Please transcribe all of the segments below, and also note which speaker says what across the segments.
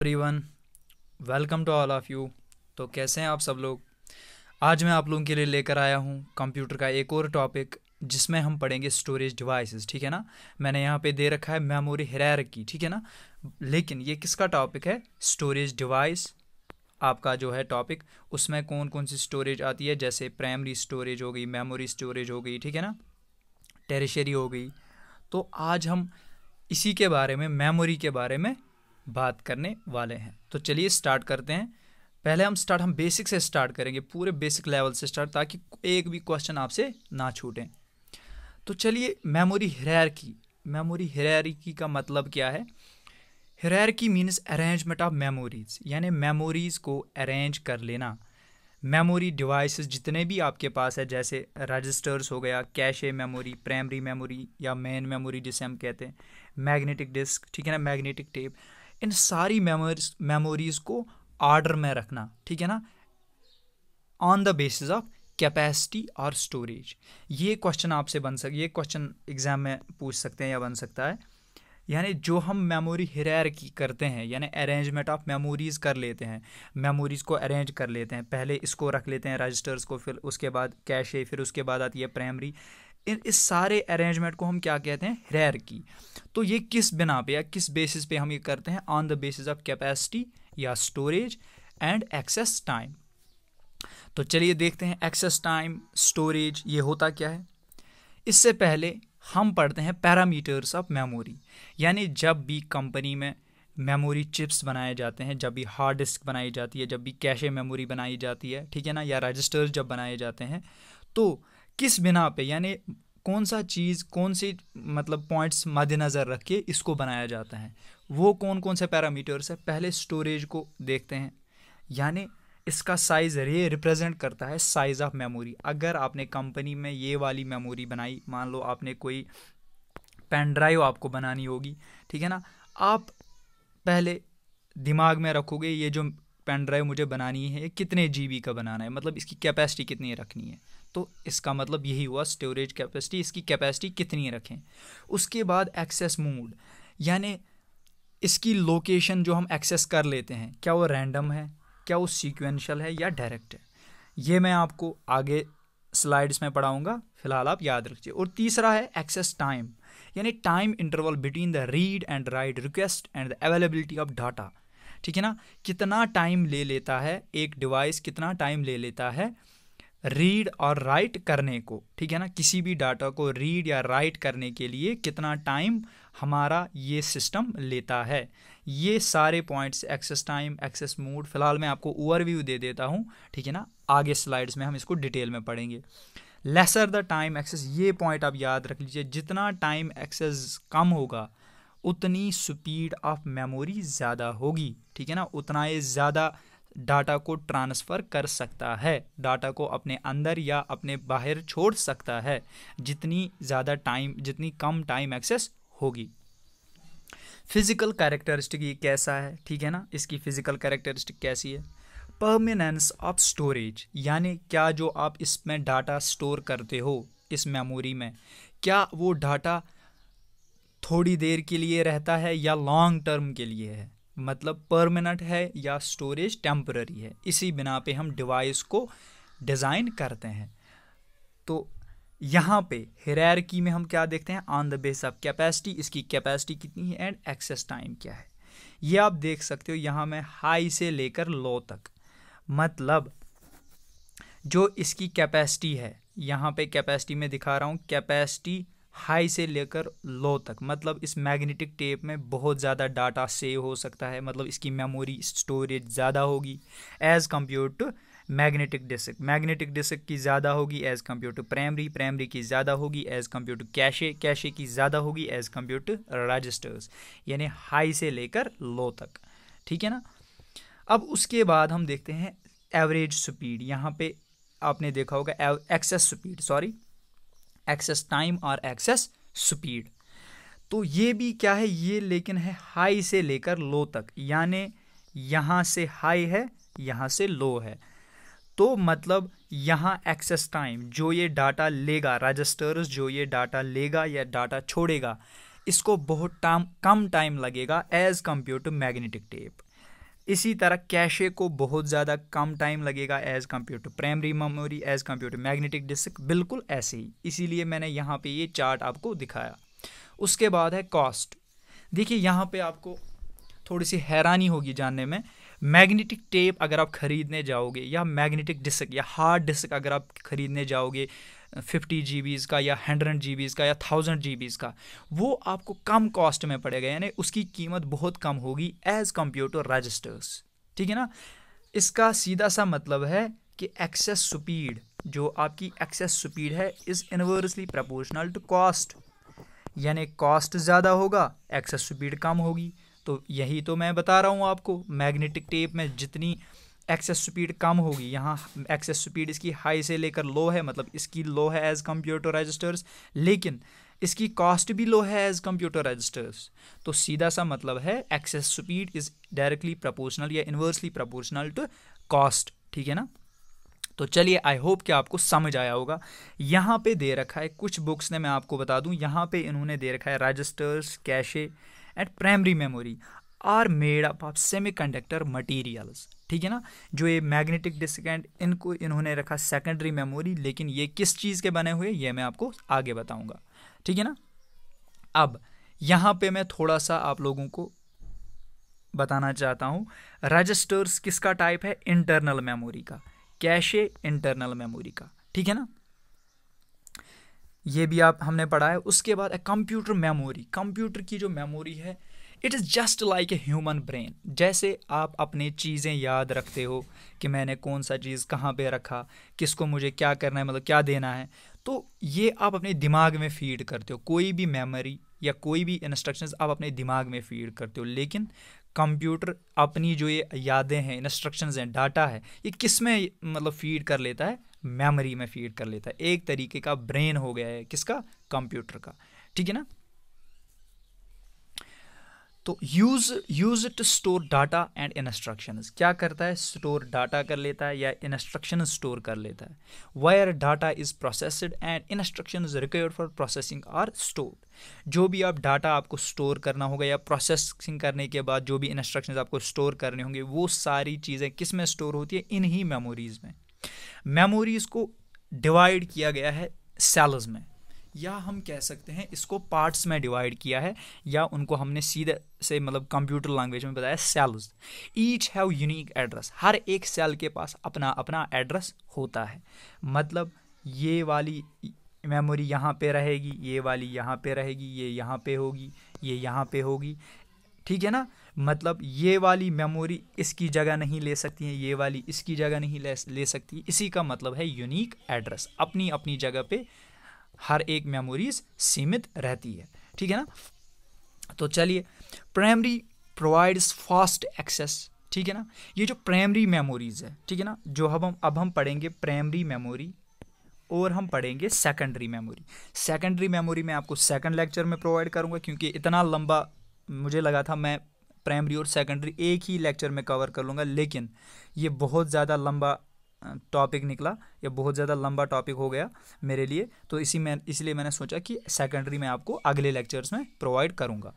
Speaker 1: Everyone, welcome to all of you. तो कैसे हैं आप सब लोग। आज मैं आप लोगों के लिए लेकर आया हूं कंप्यूटर का एक और टॉपिक जिसमें हम पढ़ेंगे स्टोरेज डिवाइसेस। ठीक है ना। मैंने यहाँ पे दे रखा है मेमोरी हायरार्की। ठीक है ना। लेकिन ये किसका टॉपिक है? स्टोरेज डिवाइस आपका जो है टॉपिक, उसमें कौन कौन सी स्टोरेज आती है, जैसे प्राइमरी स्टोरेज हो गई, मेमोरी स्टोरेज हो गई, ठीक है ना, टेरिशरी हो गई। तो आज हम इसी के बारे में, मेमोरी के बारे में बात करने वाले हैं। तो चलिए स्टार्ट करते हैं। पहले हम बेसिक से स्टार्ट करेंगे, पूरे बेसिक लेवल से स्टार्ट, ताकि एक भी क्वेश्चन आपसे ना छूटे। तो चलिए, मेमोरी हायरार्की का मतलब क्या है? Hierarchy means arrangement of memories, यानी मेमोरीज को अरेंज कर लेना। मेमोरी डिवाइसेस जितने भी आपके पास है, जैसे रजिस्टर्स हो गया, कैशे मेमोरी, प्राइमरी मेमोरी या मेन मेमोरी जिसे हम कहते हैं, मैग्नेटिक डिस्क, ठीक है ना, मैग्नेटिक टेप, इन सारी मेमोरीज को ऑर्डर में रखना। ठीक है ना, on the basis of capacity और स्टोरेज। ये क्वेश्चन आपसे ये क्वेश्चन एग्जाम में पूछ सकते हैं या बन सकता है। यानी जो हम मेमोरी हायरार्की करते हैं, यानी अरेंजमेंट ऑफ मेमोरीज कर लेते हैं, मेमोरीज को अरेंज कर लेते हैं, पहले इसको रख लेते हैं रजिस्टर्स को, फिर उसके बाद कैशे, फिर उसके बाद आती है प्राइमरी। इस सारे अरेंजमेंट को हम क्या कहते हैं? हायरार्की। तो ये किस बिना पे या किस बेसिस पे हम ये करते हैं? On the basis of capacity या स्टोरेज एंड एक्सेस टाइम। तो चलिए देखते हैं एक्सेस टाइम, स्टोरेज, ये होता क्या है। इससे पहले हम पढ़ते हैं पैरामीटर्स ऑफ मेमोरी। यानी जब भी कंपनी में मेमोरी चिप्स बनाए जाते हैं, जब भी हार्ड डिस्क बनाई जाती है, जब भी कैशे मेमोरी बनाई जाती है, ठीक है ना, या रजिस्टर्स जब बनाए जाते हैं, तो किस बिना पे, यानी कौन सा चीज़, कौन सी मतलब पॉइंट्स मद्देनज़र रख के इसको बनाया जाता है, वो कौन कौन से पैरामीटर्स है। पहले स्टोरेज को देखते हैं। यानी इसका साइज़ ये रिप्रेजेंट करता है साइज़ ऑफ मेमोरी। अगर आपने कंपनी में ये वाली मेमोरी बनाई, मान लो आपने कोई पेन ड्राइव आपको बनानी होगी, ठीक है ना, आप पहले दिमाग में रखोगे ये जो पेन ड्राइव मुझे बनानी है ये कितने जीबी का बनाना है, मतलब इसकी कैपेसिटी कितनी रखनी है। तो इसका मतलब यही हुआ स्टोरेज कैपेसिटी, इसकी कैपेसिटी कितनी रखें। उसके बाद एक्सेस मोड, यानी इसकी लोकेशन जो हम एक्सेस कर लेते हैं, क्या वो रैंडम है, क्या वो सीक्वेंशियल है या डायरेक्ट है। ये मैं आपको आगे स्लाइड्स में पढ़ाऊंगा, फिलहाल आप याद रखिए। और तीसरा है एक्सेस टाइम, यानी time interval between the read and right request and the availability of data. ठीक है ना, कितना टाइम ले लेता है एक डिवाइस, कितना टाइम ले लेता है रीड और राइट करने को, ठीक है ना, किसी भी डाटा को रीड या राइट करने के लिए कितना टाइम हमारा ये सिस्टम लेता है। ये सारे points, access time, access mode, फिलहाल मैं आपको ओवरव्यू दे देता हूँ, ठीक है ना, आगे स्लाइड्स में हम इसको डिटेल में पढ़ेंगे। लेसर द टाइम एक्सेस, ये पॉइंट आप याद रख लीजिए, जितना टाइम एक्सेस कम होगा उतनी स्पीड ऑफ मेमोरी ज़्यादा होगी, ठीक है ना, उतना ये ज़्यादा डाटा को ट्रांसफ़र कर सकता है, डाटा को अपने अंदर या अपने बाहर छोड़ सकता है, जितनी ज़्यादा टाइम, जितनी कम टाइम एक्सेस होगी। फिजिकल कैरेक्टरिस्टिक ये कैसा है, ठीक है ना, इसकी फिजिकल कैरेक्टरिस्टिक कैसी है? परमानेंस ऑफ स्टोरेज, यानी क्या जो आप इसमें डाटा स्टोर करते हो इस मेमोरी में, क्या वो डाटा थोड़ी देर के लिए रहता है या लॉन्ग टर्म के लिए है, मतलब परमानेंट है या स्टोरेज टेम्पररी है। इसी बिना पे हम डिवाइस को डिज़ाइन करते हैं। तो यहाँ पे हायरार्की में हम क्या देखते हैं? On the base of capacity, इसकी कैपेसिटी कितनी है, एंड एक्सेस टाइम क्या है। ये आप देख सकते हो यहाँ में हाई से लेकर लो तक, मतलब जो इसकी कैपेसिटी है, यहाँ पे कैपेसिटी में दिखा रहा हूँ, कैपेसिटी हाई से लेकर लो तक, मतलब इस मैग्नेटिक टेप में बहुत ज़्यादा डाटा सेव हो सकता है, मतलब इसकी मेमोरी स्टोरेज ज़्यादा होगी as compare to magnetic disk, magnetic disk की ज़्यादा होगी as compare to primary, primary की ज़्यादा होगी as compare to cache, cache की ज़्यादा होगी एज़ कम्पेयर टू रजिस्टर्स, यानी हाई से लेकर लो तक, ठीक है ना। अब उसके बाद हम देखते हैं एवरेज स्पीड। यहाँ पे आपने देखा होगा access speed, sorry, access time और एक्सेस स्पीड। तो ये भी क्या है, ये लेकिन है हाई से लेकर लो तक, यानी यहाँ से हाई है, यहाँ से लो है। तो मतलब यहाँ एक्सेस टाइम, जो ये डाटा लेगा, रजिस्टर्स जो ये डाटा लेगा या डाटा छोड़ेगा, इसको बहुत कम टाइम लगेगा as compare to magnetic tape. इसी तरह कैशे को बहुत ज़्यादा कम टाइम लगेगा as compare to primary memory, as compare to magnetic disk, बिल्कुल ऐसे ही, इसीलिए मैंने यहाँ पे ये चार्ट आपको दिखाया। उसके बाद है कॉस्ट। देखिए यहाँ पे आपको थोड़ी सी हैरानी होगी जानने में, मैग्नेटिक टेप अगर आप ख़रीदने जाओगे या मैग्नेटिक डिस्क या हार्ड डिस्क अगर आप ख़रीदने जाओगे 50 GB का या 100 GB का या 1000 GB का, वो आपको कम कॉस्ट में पड़ेगा, यानी उसकी कीमत बहुत कम होगी एज़ कम्पेयर टू रजिस्टर्स, ठीक है ना। इसका सीधा सा मतलब है कि एक्सेस स्पीड, जो आपकी एक्सेस स्पीड है, is inversely proportional to cost, यानी कॉस्ट ज़्यादा होगा, एक्सेस स्पीड कम होगी। तो यही तो मैं बता रहा हूँ आपको, मैग्नेटिक टेप में जितनी एक्सेस स्पीड कम होगी, यहाँ एक्सेस स्पीड इसकी हाई से लेकर लो है, मतलब इसकी लो है एज़ कम्पेयर टू रजिस्टर्स, लेकिन इसकी कॉस्ट भी लो है एज़ कम्पेयर टू रजिस्टर्स। तो सीधा सा मतलब है access speed is directly proportional या इन्वर्सली प्रोपोर्शनल टू कॉस्ट, ठीक है ना। तो चलिए, आई होप कि आपको समझ आया होगा। यहाँ पे दे रखा है कुछ बुक्स ने, मैं आपको बता दूँ, यहाँ पे इन्होंने दे रखा है registers, cache and primary memory are made up of semiconductor materials, ठीक है ना। जो ये मैग्नेटिक डिस्क एंड इनको इन्होंने रखा सेकेंडरी मेमोरी, लेकिन ये किस चीज़ के बने हुए ये मैं आपको आगे बताऊंगा, ठीक है ना। अब यहाँ पे मैं थोड़ा सा आप लोगों को बताना चाहता हूँ, रजिस्टर्स किसका टाइप है, इंटरनल मेमोरी का, कैशे इंटरनल मेमोरी का, ठीक है ना, ये भी आप हमने पढ़ा है। उसके बाद कंप्यूटर मेमोरी, कंप्यूटर की जो मेमोरी है, it is just like a human brain, जैसे आप अपने चीज़ें याद रखते हो कि मैंने कौन सा चीज़ कहाँ पे रखा, किसको मुझे क्या करना है, मतलब क्या देना है, तो ये आप अपने दिमाग में फीड करते हो, कोई भी मेमोरी या कोई भी इंस्ट्रक्शंस आप अपने दिमाग में फीड करते हो। लेकिन कंप्यूटर अपनी जो ये यादें हैं, इंस्ट्रक्शंस हैं, डाटा है, ये किस में मतलब फीड कर लेता है, मेमोरी में फीड कर लेता है। एक तरीके का ब्रेन हो गया है किसका, कंप्यूटर का, ठीक है ना। तो use to store data and instructions, क्या करता है, स्टोर डाटा कर लेता है या इंस्ट्रक्शन स्टोर कर लेता है। Where data is processed and instructions required for processing are stored, जो भी आप डाटा आपको स्टोर करना होगा या प्रोसेसिंग करने के बाद जो भी इंस्ट्रक्शंस आपको स्टोर करने होंगे, वो सारी चीज़ें किस में स्टोर होती है, इन्हीं मेमोरीज में। मेमोरीज को डिवाइड किया गया है सेल्स में, या हम कह सकते हैं इसको पार्ट्स में डिवाइड किया है, या उनको हमने सीधे से मतलब कंप्यूटर लैंग्वेज में बताया cells. Each have unique address, हर एक सेल के पास अपना अपना एड्रेस होता है। मतलब ये वाली मेमोरी यहाँ पे रहेगी, ये वाली यहाँ पे रहेगी, ये यहाँ पे होगी, ये यहाँ पे होगी, ठीक है ना। मतलब ये वाली मेमोरी इसकी जगह नहीं ले सकती है, ये वाली इसकी जगह नहीं ले सकती। इसी का मतलब है यूनिक एड्रेस, अपनी अपनी जगह पे हर एक मेमोरीज सीमित रहती है, ठीक है ना। तो चलिए, प्राइमरी प्रोवाइड्स फास्ट एक्सेस, ठीक है ना। ये जो प्राइमरी मेमोरीज है, ठीक है ना, जो अब हम पढ़ेंगे प्राइमरी मेमोरी और हम पढ़ेंगे सेकेंडरी मेमोरी। सेकेंडरी मेमोरी मैं आपको सेकंड लेक्चर में प्रोवाइड करूंगा, क्योंकि इतना लंबा मुझे लगा था मैं प्राइमरी और सेकेंडरी एक ही लेक्चर में कवर कर लूँगा, लेकिन ये बहुत ज़्यादा लंबा टॉपिक निकला, या बहुत ज़्यादा लंबा टॉपिक हो गया मेरे लिए, तो इसलिए मैंने सोचा कि सेकेंडरी में आपको अगले लेक्चर्स में प्रोवाइड करूंगा।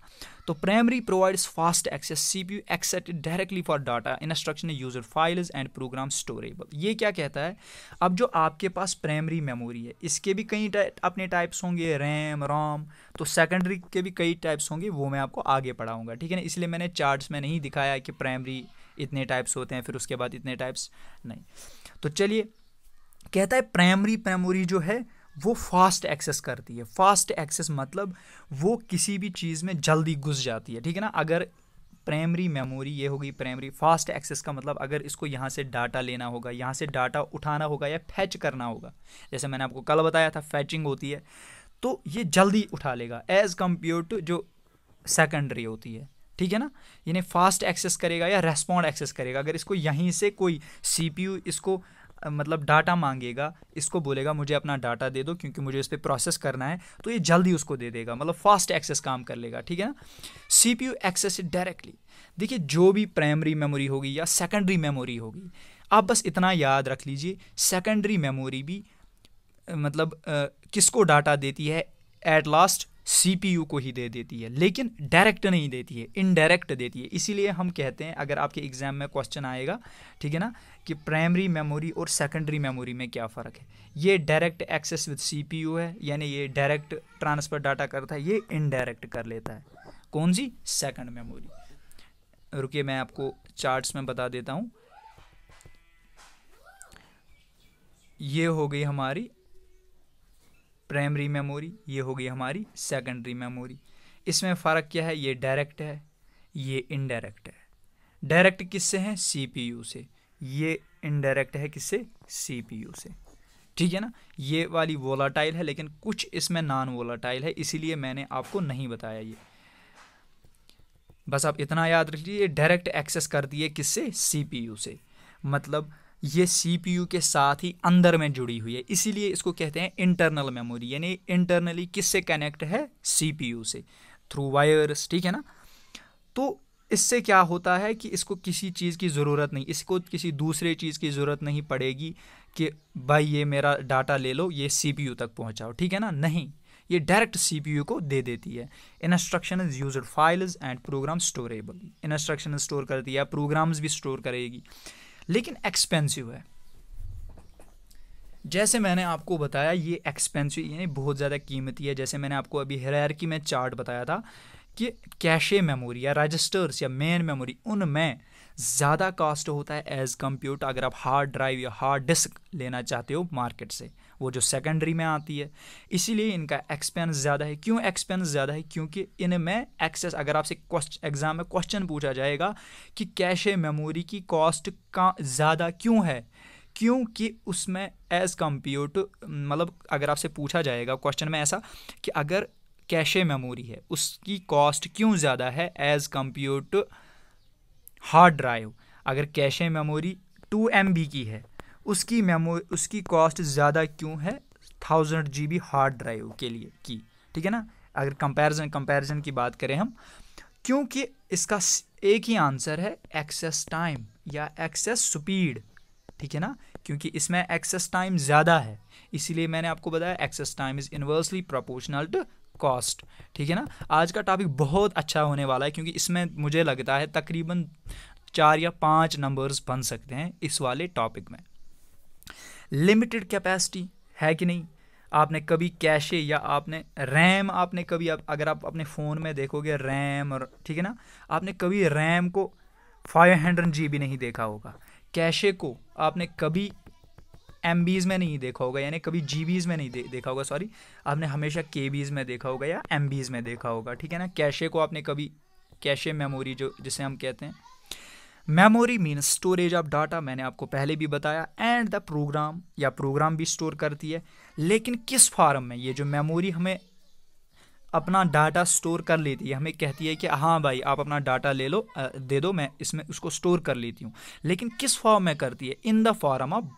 Speaker 1: तो primary provides fast access, CPU accepted directly for data instruction user files and program storable. ये क्या कहता है, अब जो आपके पास प्राइमरी मेमोरी है, इसके भी कई अपने टाइप्स होंगे, रैम, रोम, तो सेकेंडरी के भी कई टाइप्स होंगे, वो मैं आपको आगे पढ़ाऊँगा, ठीक है ना। इसलिए मैंने चार्ट्स में नहीं दिखाया कि प्राइमरी इतने टाइप्स होते हैं फिर उसके बाद इतने टाइप्स, नहीं। तो चलिए, कहता है प्राइमरी मेमोरी जो है वो फास्ट एक्सेस करती है। फास्ट एक्सेस मतलब वो किसी भी चीज़ में जल्दी घुस जाती है, ठीक है ना। अगर प्राइमरी मेमोरी ये होगी प्राइमरी, फास्ट एक्सेस का मतलब अगर इसको यहाँ से डाटा लेना होगा, यहाँ से डाटा उठाना होगा या फैच करना होगा, जैसे मैंने आपको कल बताया था फैचिंग होती है, तो ये जल्दी उठा लेगा एज़ कम्पेयर टू जो सेकेंडरी होती है, ठीक है ना। यानी फास्ट एक्सेस करेगा या रेस्पॉन्ड एक्सेस करेगा। अगर इसको यहीं से कोई सीपीयू इसको मतलब डाटा मांगेगा, इसको बोलेगा मुझे अपना डाटा दे दो क्योंकि मुझे इस पर प्रोसेस करना है, तो ये जल्दी उसको दे देगा, मतलब फास्ट एक्सेस काम कर लेगा, ठीक है ना। CPU access directly. देखिए, जो भी प्राइमरी मेमोरी होगी या सेकेंडरी मेमोरी होगी, आप बस इतना याद रख लीजिए, सेकेंडरी मेमोरी भी मतलब किसको डाटा देती है, एट लास्ट CPU को ही दे देती है, लेकिन डायरेक्ट नहीं देती है, इनडायरेक्ट देती है। इसीलिए हम कहते हैं, अगर आपके एग्जाम में क्वेश्चन आएगा, ठीक है ना, कि प्राइमरी मेमोरी और सेकेंडरी मेमोरी में क्या फ़र्क है, ये डायरेक्ट एक्सेस विद CPU है, यानी ये डायरेक्ट ट्रांसफ़र डाटा करता है, ये इनडायरेक्ट कर लेता है। कौन सी? Second memory. रुकिए मैं आपको चार्ट्स में बता देता हूँ। ये हो गई हमारी प्राइमरी मेमोरी, ये हो गई हमारी सेकेंडरी मेमोरी। इसमें फ़र्क क्या है? ये डायरेक्ट है, ये इनडायरेक्ट है। डायरेक्ट किससे है? CPU से। ये इनडायरेक्ट है किससे? CPU से। ठीक है ना। ये वाली वोलाटाइल है, लेकिन कुछ इसमें नॉन वोलाटाइल है, इसीलिए मैंने आपको नहीं बताया ये। बस आप इतना याद रख लीजिए, डायरेक्ट एक्सेस करती है किससे? CPU से। मतलब ये CPU के साथ ही अंदर में जुड़ी हुई है, इसीलिए इसको कहते हैं इंटरनल मेमोरी, यानी इंटरनली किससे कनेक्ट है? CPU से, थ्रू वायर्स। ठीक है ना। तो इससे क्या होता है कि इसको किसी चीज़ की ज़रूरत नहीं, इसको किसी दूसरे चीज़ की ज़रूरत नहीं पड़ेगी कि भाई ये मेरा डाटा ले लो, ये CPU तक पहुंचाओ। ठीक है ना। नहीं, ये डायरेक्ट CPU को दे देती है। Instruction is used files and program storable. Instruction store करती है, प्रोग्राम्स भी स्टोर करेगी, लेकिन एक्सपेंसिव है। जैसे मैंने आपको बताया, ये एक्सपेंसिव यानी बहुत ज़्यादा कीमती है। जैसे मैंने आपको अभी हायरार्की में चार्ट बताया था कि कैशे मेमोरी या रजिस्टर्स या मेन मेमोरी, उनमें ज़्यादा कॉस्ट होता है एज़ कम्पेयर टू अगर आप हार्ड ड्राइव या हार्ड डिस्क लेना चाहते हो मार्केट से, वो जो सेकेंडरी में आती है। इसीलिए इनका एक्सपेंस ज़्यादा है। क्यों एक्सपेंस ज़्यादा है? क्योंकि इनमें एक्सेस, अगर आपसे एग्ज़ाम में क्वेश्चन पूछा जाएगा कि कैशे मेमोरी की कॉस्ट का ज़्यादा क्यों है, क्योंकि उसमें एज़ कम्पेयर टू, मतलब अगर आपसे पूछा जाएगा क्वेश्चन में ऐसा कि अगर कैशे मेमोरी है उसकी कॉस्ट क्यों ज़्यादा है as compare to hard drive. अगर कैशे मेमोरी 2 MB की है, उसकी कॉस्ट ज़्यादा क्यों है 1000 GB हार्ड ड्राइव के लिए की। ठीक है ना। अगर कंपैरिजन की बात करें हम, क्योंकि इसका एक ही आंसर है, एक्सेस टाइम या एक्सेस स्पीड। ठीक है ना। क्योंकि इसमें एक्सेस टाइम ज़्यादा है, इसीलिए मैंने आपको बताया access time is inversely proportional to cost. ठीक है ना। आज का टॉपिक बहुत अच्छा होने वाला है, क्योंकि इसमें मुझे लगता है तकरीबन 4 या 5 नंबर्स बन सकते हैं इस वाले टॉपिक में। लिमिटेड कैपेसिटी है कि नहीं? आपने कभी कैशे या आपने रैम, आपने कभी अगर आप अपने फ़ोन में देखोगे रैम, और ठीक है ना, आपने कभी रैम को 500 GB नहीं देखा होगा। कैशे को आपने कभी MBs में नहीं देखा होगा, यानी कभी GBs में नहीं देखा होगा, सॉरी, आपने हमेशा KBs में देखा होगा या MBs में देखा होगा। ठीक है ना। कैशे को आपने कभी, कैशे मेमोरी जो जिसे हम कहते हैं, memory means storage of data, मैंने आपको पहले भी बताया, एंड द प्रोग्राम, या प्रोग्राम भी स्टोर करती है, लेकिन किस फॉर्म में? ये जो मेमोरी हमें अपना डाटा स्टोर कर लेती है, हमें कहती है कि हाँ भाई आप अपना डाटा ले लो, दे दो, मैं इसमें उसको स्टोर कर लेती हूँ, लेकिन किस फॉर्म में करती है? In the form of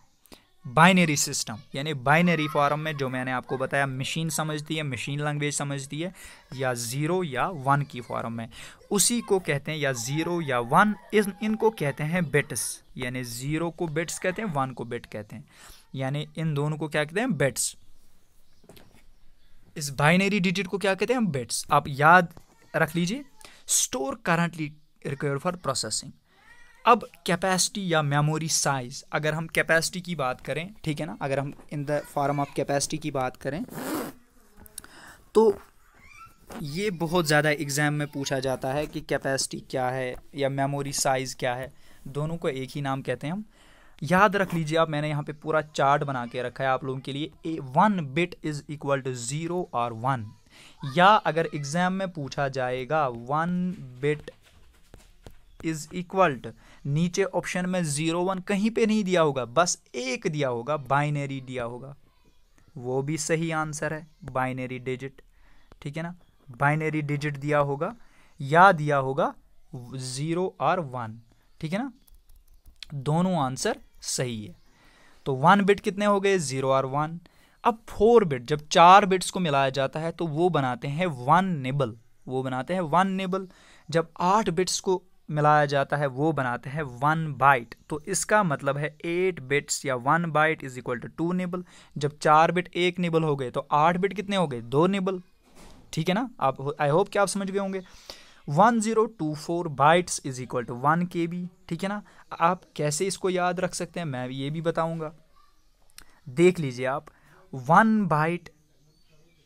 Speaker 1: binary system, यानी बाइनरी फॉर्म में, जो मैंने आपको बताया मशीन समझती है, मशीन लैंग्वेज समझती है, या 0 या 1 की फॉर्म में, उसी को कहते हैं, या 0 या 1, इनको कहते हैं बिट्स। यानी 0 को बिट्स कहते हैं, 1 को बिट कहते हैं, यानी इन दोनों को क्या कहते हैं? बिट्स। इस बाइनरी डिजिट को क्या कहते हैं? बिट्स। आप याद रख लीजिए। Store currently required for processing. अब कैपेसिटी या मेमोरी साइज, अगर हम कैपेसिटी की बात करें, ठीक है ना, अगर हम in the form of capacity की बात करें, तो ये बहुत ज़्यादा एग्ज़ाम में पूछा जाता है कि कैपेसिटी क्या है या मेमोरी साइज़ क्या है। दोनों को एक ही नाम कहते हैं हम। याद रख लीजिए आप, मैंने यहाँ पे पूरा चार्ट बना के रखा है आप लोगों के लिए। 1 बिट इज़ इक्वल टू 0 और 1, या अगर एग्ज़ाम में पूछा जाएगा 1 बिट इज इक्वल टू, नीचे ऑप्शन में 0 1 कहीं पे नहीं दिया होगा, बस एक दिया होगा, बाइनरी दिया होगा, वो भी सही आंसर है, बाइनरी डिजिट। ठीक है ना। बाइनरी डिजिट दिया होगा या दिया होगा 0 और 1। ठीक है ना। दोनों आंसर सही है। तो 1 बिट कितने हो गए? 0 और 1। अब 4 बिट, जब 4 बिट्स को मिलाया जाता है तो वो बनाते हैं 1 निबल, वो बनाते हैं 1 निबल। जब 8 बिट्स को मिलाया जाता है वो बनाते हैं 1 बाइट। तो इसका मतलब है 8 बिट्स या 1 byte is equal to 2 nibble. जब 4 बिट 1 निबल हो गए तो 8 बिट कितने हो गए? 2 निबल। ठीक है ना। आप आई होप कि आप समझ गए होंगे। 1024 bytes is equal to 1 KB, ठीक है ना। आप कैसे इसको याद रख सकते हैं मैं ये भी बताऊंगा। देख लीजिए आप, 1 बाइट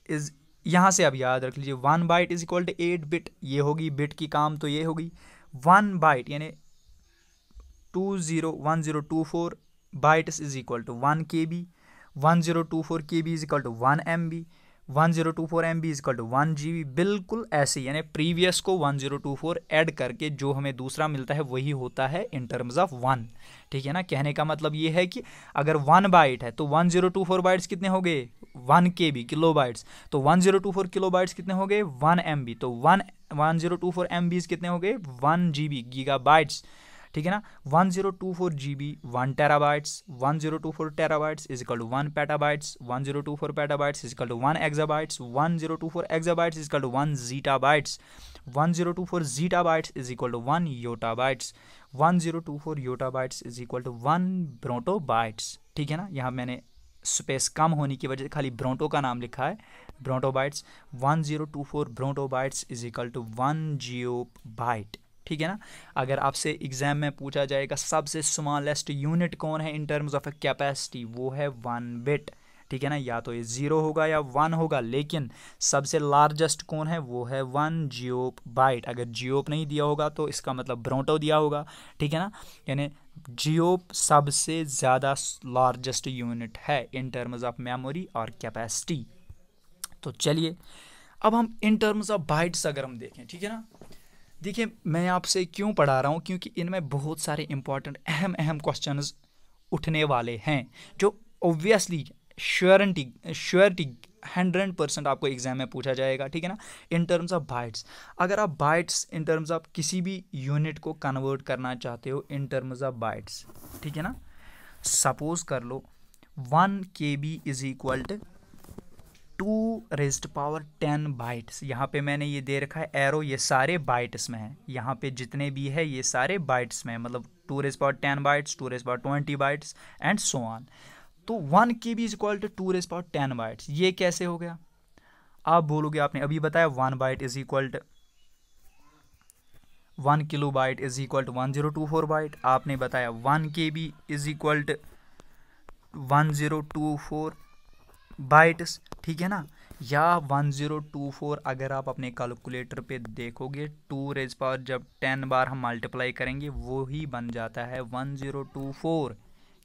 Speaker 1: इज, यहाँ से आप याद रख लीजिए 1 byte is equal to 8 bit, ये होगी बिट की काम तो ये होगी। 1 बाइट यानी 1024 bytes is equal to 1 KB, 1024 KB is equal to 1 MB, 1024 MB is equal to 1 GB। बिल्कुल ऐसे यानी प्रीवियस को 1024 ऐड करके जो हमें दूसरा मिलता है वही होता है इन टर्म्स ऑफ 1, ठीक है ना। कहने का मतलब ये है कि अगर 1 बाइट है तो 1024 बाइट्स कितने हो गए 1 KB किलो बाइट्स, तो 1024 किलो बाइट्स कितने हो गए 1 MB, तो 1024 MBs कितने हो गए 1 GB गीगा बाइट्स, ठीक है ना। 1024 GB 1 terabytes, 1024 terabytes is equal to 1 petabytes, 1024 petabytes is equal to 1 exabytes, 1024 exabytes is equal to 1 zettabytes, 1024 zettabytes is equal to 1 yottabytes, 1024 yottabytes is equal to 1 brontobytes, ठीक है ना। यहाँ मैंने स्पेस कम होने की वजह से खाली ब्रोटो का नाम लिखा है, ब्रोटोबाइट्स। 1024 ब्रोटोबाइट्स इज इक्वल टू 1 जियोबाइट, ठीक है ना। अगर आपसे एग्जाम में पूछा जाएगा सबसे स्मॉलेस्ट यूनिट कौन है इन टर्म्स ऑफ कैपेसिटी, वो है 1 बिट, ठीक है ना। या तो ये 0 होगा या 1 होगा, लेकिन सबसे लार्जेस्ट कौन है वो है 1 जियोप बाइट। अगर जियोप नहीं दिया होगा तो इसका मतलब ब्रोटो दिया होगा, ठीक है ना। यानी जियोप सबसे ज़्यादा लार्जेस्ट यूनिट है इन टर्म्स ऑफ मेमोरी और कैपेसिटी। तो चलिए अब हम इन टर्म्स ऑफ बाइट्स अगर हम देखें, ठीक है ना। देखिए मैं आपसे क्यों पढ़ा रहा हूँ, क्योंकि इनमें बहुत सारे इंपॉर्टेंट अहम क्वेश्चंस उठने वाले हैं जो ऑब्वियसली श्योरिटी 100% आपको एग्जाम में पूछा जाएगा, ठीक है ना। इन टर्म्स ऑफ बाइट्स, अगर आप बाइट्स इन टर्म्स ऑफ किसी भी यूनिट को कन्वर्ट करना चाहते हो इन टर्म्स ऑफ बाइट्स, ठीक है ना। सपोज कर लो 1 KB is equal to 2⁻10 bytes. यहाँ पे मैंने ये दे रखा है एरो, ये सारे बाइट्स में है, यहाँ पे जितने भी है ये सारे बाइट्स में है, मतलब 2⁻10 bytes, 2⁻20 bytes and so on. तो 1 KB is equal to 2⁻10 bytes, ये कैसे हो गया। आप बोलोगे आपने अभी बताया 1 byte is equal to 1 kilobyte is equal to 1024 byte, आपने बताया 1 KB is equal to 1024 bytes, ठीक है ना। या 1024 अगर आप अपने कैलकुलेटर पे देखोगे 2⁻, जब 10 बार हम मल्टीप्लाई करेंगे वो ही बन जाता है 1024,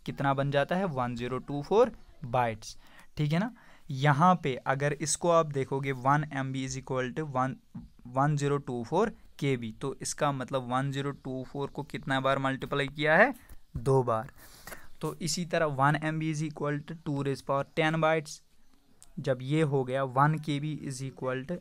Speaker 1: कितना बन जाता है 1024 बाइट्स, ठीक है ना। यहाँ पे अगर इसको आप देखोगे 1 MB is equal to 1024 KB, तो इसका मतलब 1024 को कितना बार मल्टीप्लाई किया है 2 बार। तो इसी तरह 1 MB is equal to 2⁻10 bytes, जब ये हो गया 1 KB इज इक्वल टू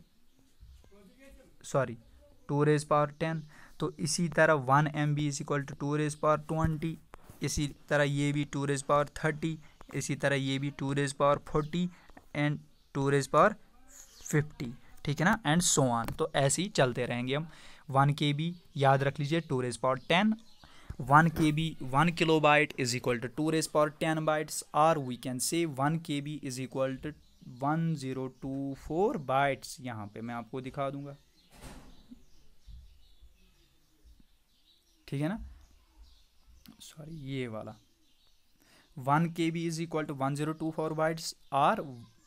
Speaker 1: 2⁻10, तो इसी तरह 1 MB इज इक्वल टू 2⁻20, इसी तरह ये भी 2⁻30, इसी तरह ये भी 2⁻40 एंड 2⁻50, ठीक है ना, एंड सो ऑन। तो ऐसे ही चलते रहेंगे हम। 1 KB याद रख लीजिए 2⁻10, 1 KB 1 kilobyte is equal to 2⁻10 bytes, और we can say 1 KB is equal to 1024 bytes. यहाँ पे मैं आपको दिखा दूंगा, ठीक है ना, सॉरी ये वाला 1 KB is equal to 1024 bytes और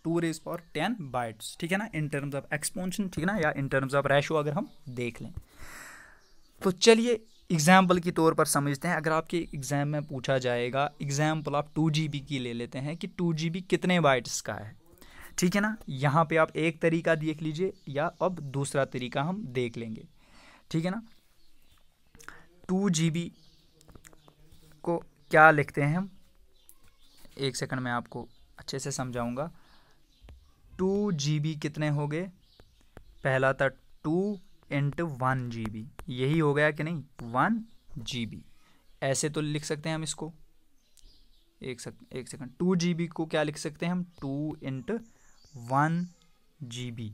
Speaker 1: 2⁻10 बाइट्स, ठीक है ना, इन टर्म्स ऑफ एक्सपोनेंशियल, ठीक है ना, या इन टर्म्स ऑफ रेशो अगर हम देख लें। तो चलिए एग्जाम्पल के तौर पर समझते हैं। अगर आपके एग्जाम में पूछा जाएगा एग्जाम्पल आप 2 GB की ले लेते हैं कि 2 GB कितने बाइट्स का है, ठीक है ना। यहाँ पे आप एक तरीका देख लीजिए या अब दूसरा तरीका हम देख लेंगे, ठीक है ना। 2 GB को क्या लिखते हैं हम, एक सेकंड में आपको अच्छे से समझाऊंगा। 2 GB कितने हो गए, पहला था 2 × 1 GB, यही हो गया कि नहीं 1 GB। ऐसे तो लिख सकते हैं हम इसको, एक सेकंड 2 GB को क्या लिख सकते हैं हम 2 × 1 GB,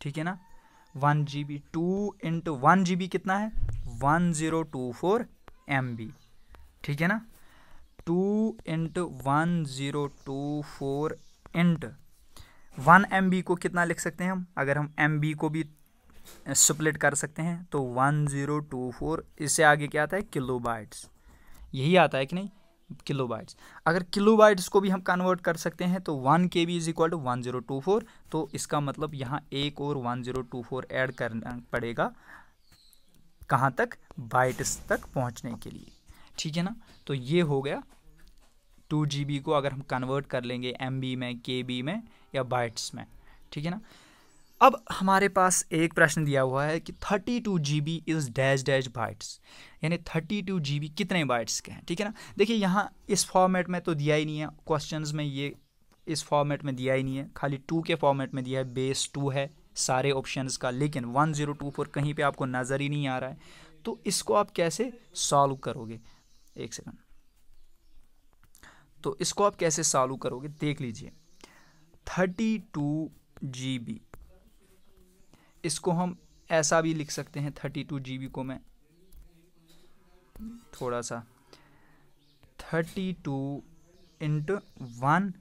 Speaker 1: ठीक है ना। 1 GB 2 × 1 GB कितना है 1024 MB, ठीक है ना। 2 × 1024 × 1 MB को कितना लिख सकते हैं हम, अगर हम MB को भी स्प्लिट कर सकते हैं तो 1024, इससे आगे क्या आता है किलोबाइट्स, यही आता है कि नहीं, किलोबाइट्स। अगर किलोबाइट्स को भी हम कन्वर्ट कर सकते हैं तो 1 KB इज इक्वल टू 1024, तो इसका मतलब यहाँ एक और 1024 ऐड करना पड़ेगा, कहाँ तक, बाइट्स तक पहुँचने के लिए, ठीक है ना। तो ये हो गया 2 GB को अगर हम कन्वर्ट कर लेंगे MB में, KB में या बाइट्स में, ठीक है ना। अब हमारे पास एक प्रश्न दिया हुआ है कि 32 GB is dash dash bytes, यानी 32 GB कितने बाइट्स के हैं, ठीक है ना। देखिए यहाँ इस फॉर्मेट में तो दिया ही नहीं है, क्वेश्चंस में ये इस फॉर्मेट में दिया ही नहीं है, खाली 2 के फॉर्मेट में दिया है, बेस 2 है सारे ऑप्शंस का, लेकिन 1024 कहीं पे आपको नज़र ही नहीं आ रहा है। तो इसको आप कैसे सॉल्व करोगे, एक सेकंड, तो इसको आप कैसे सॉल्व करोगे देख लीजिए। 32 GB, इसको हम ऐसा भी लिख सकते हैं, 32 GB को मैं थोड़ा सा 32 × 1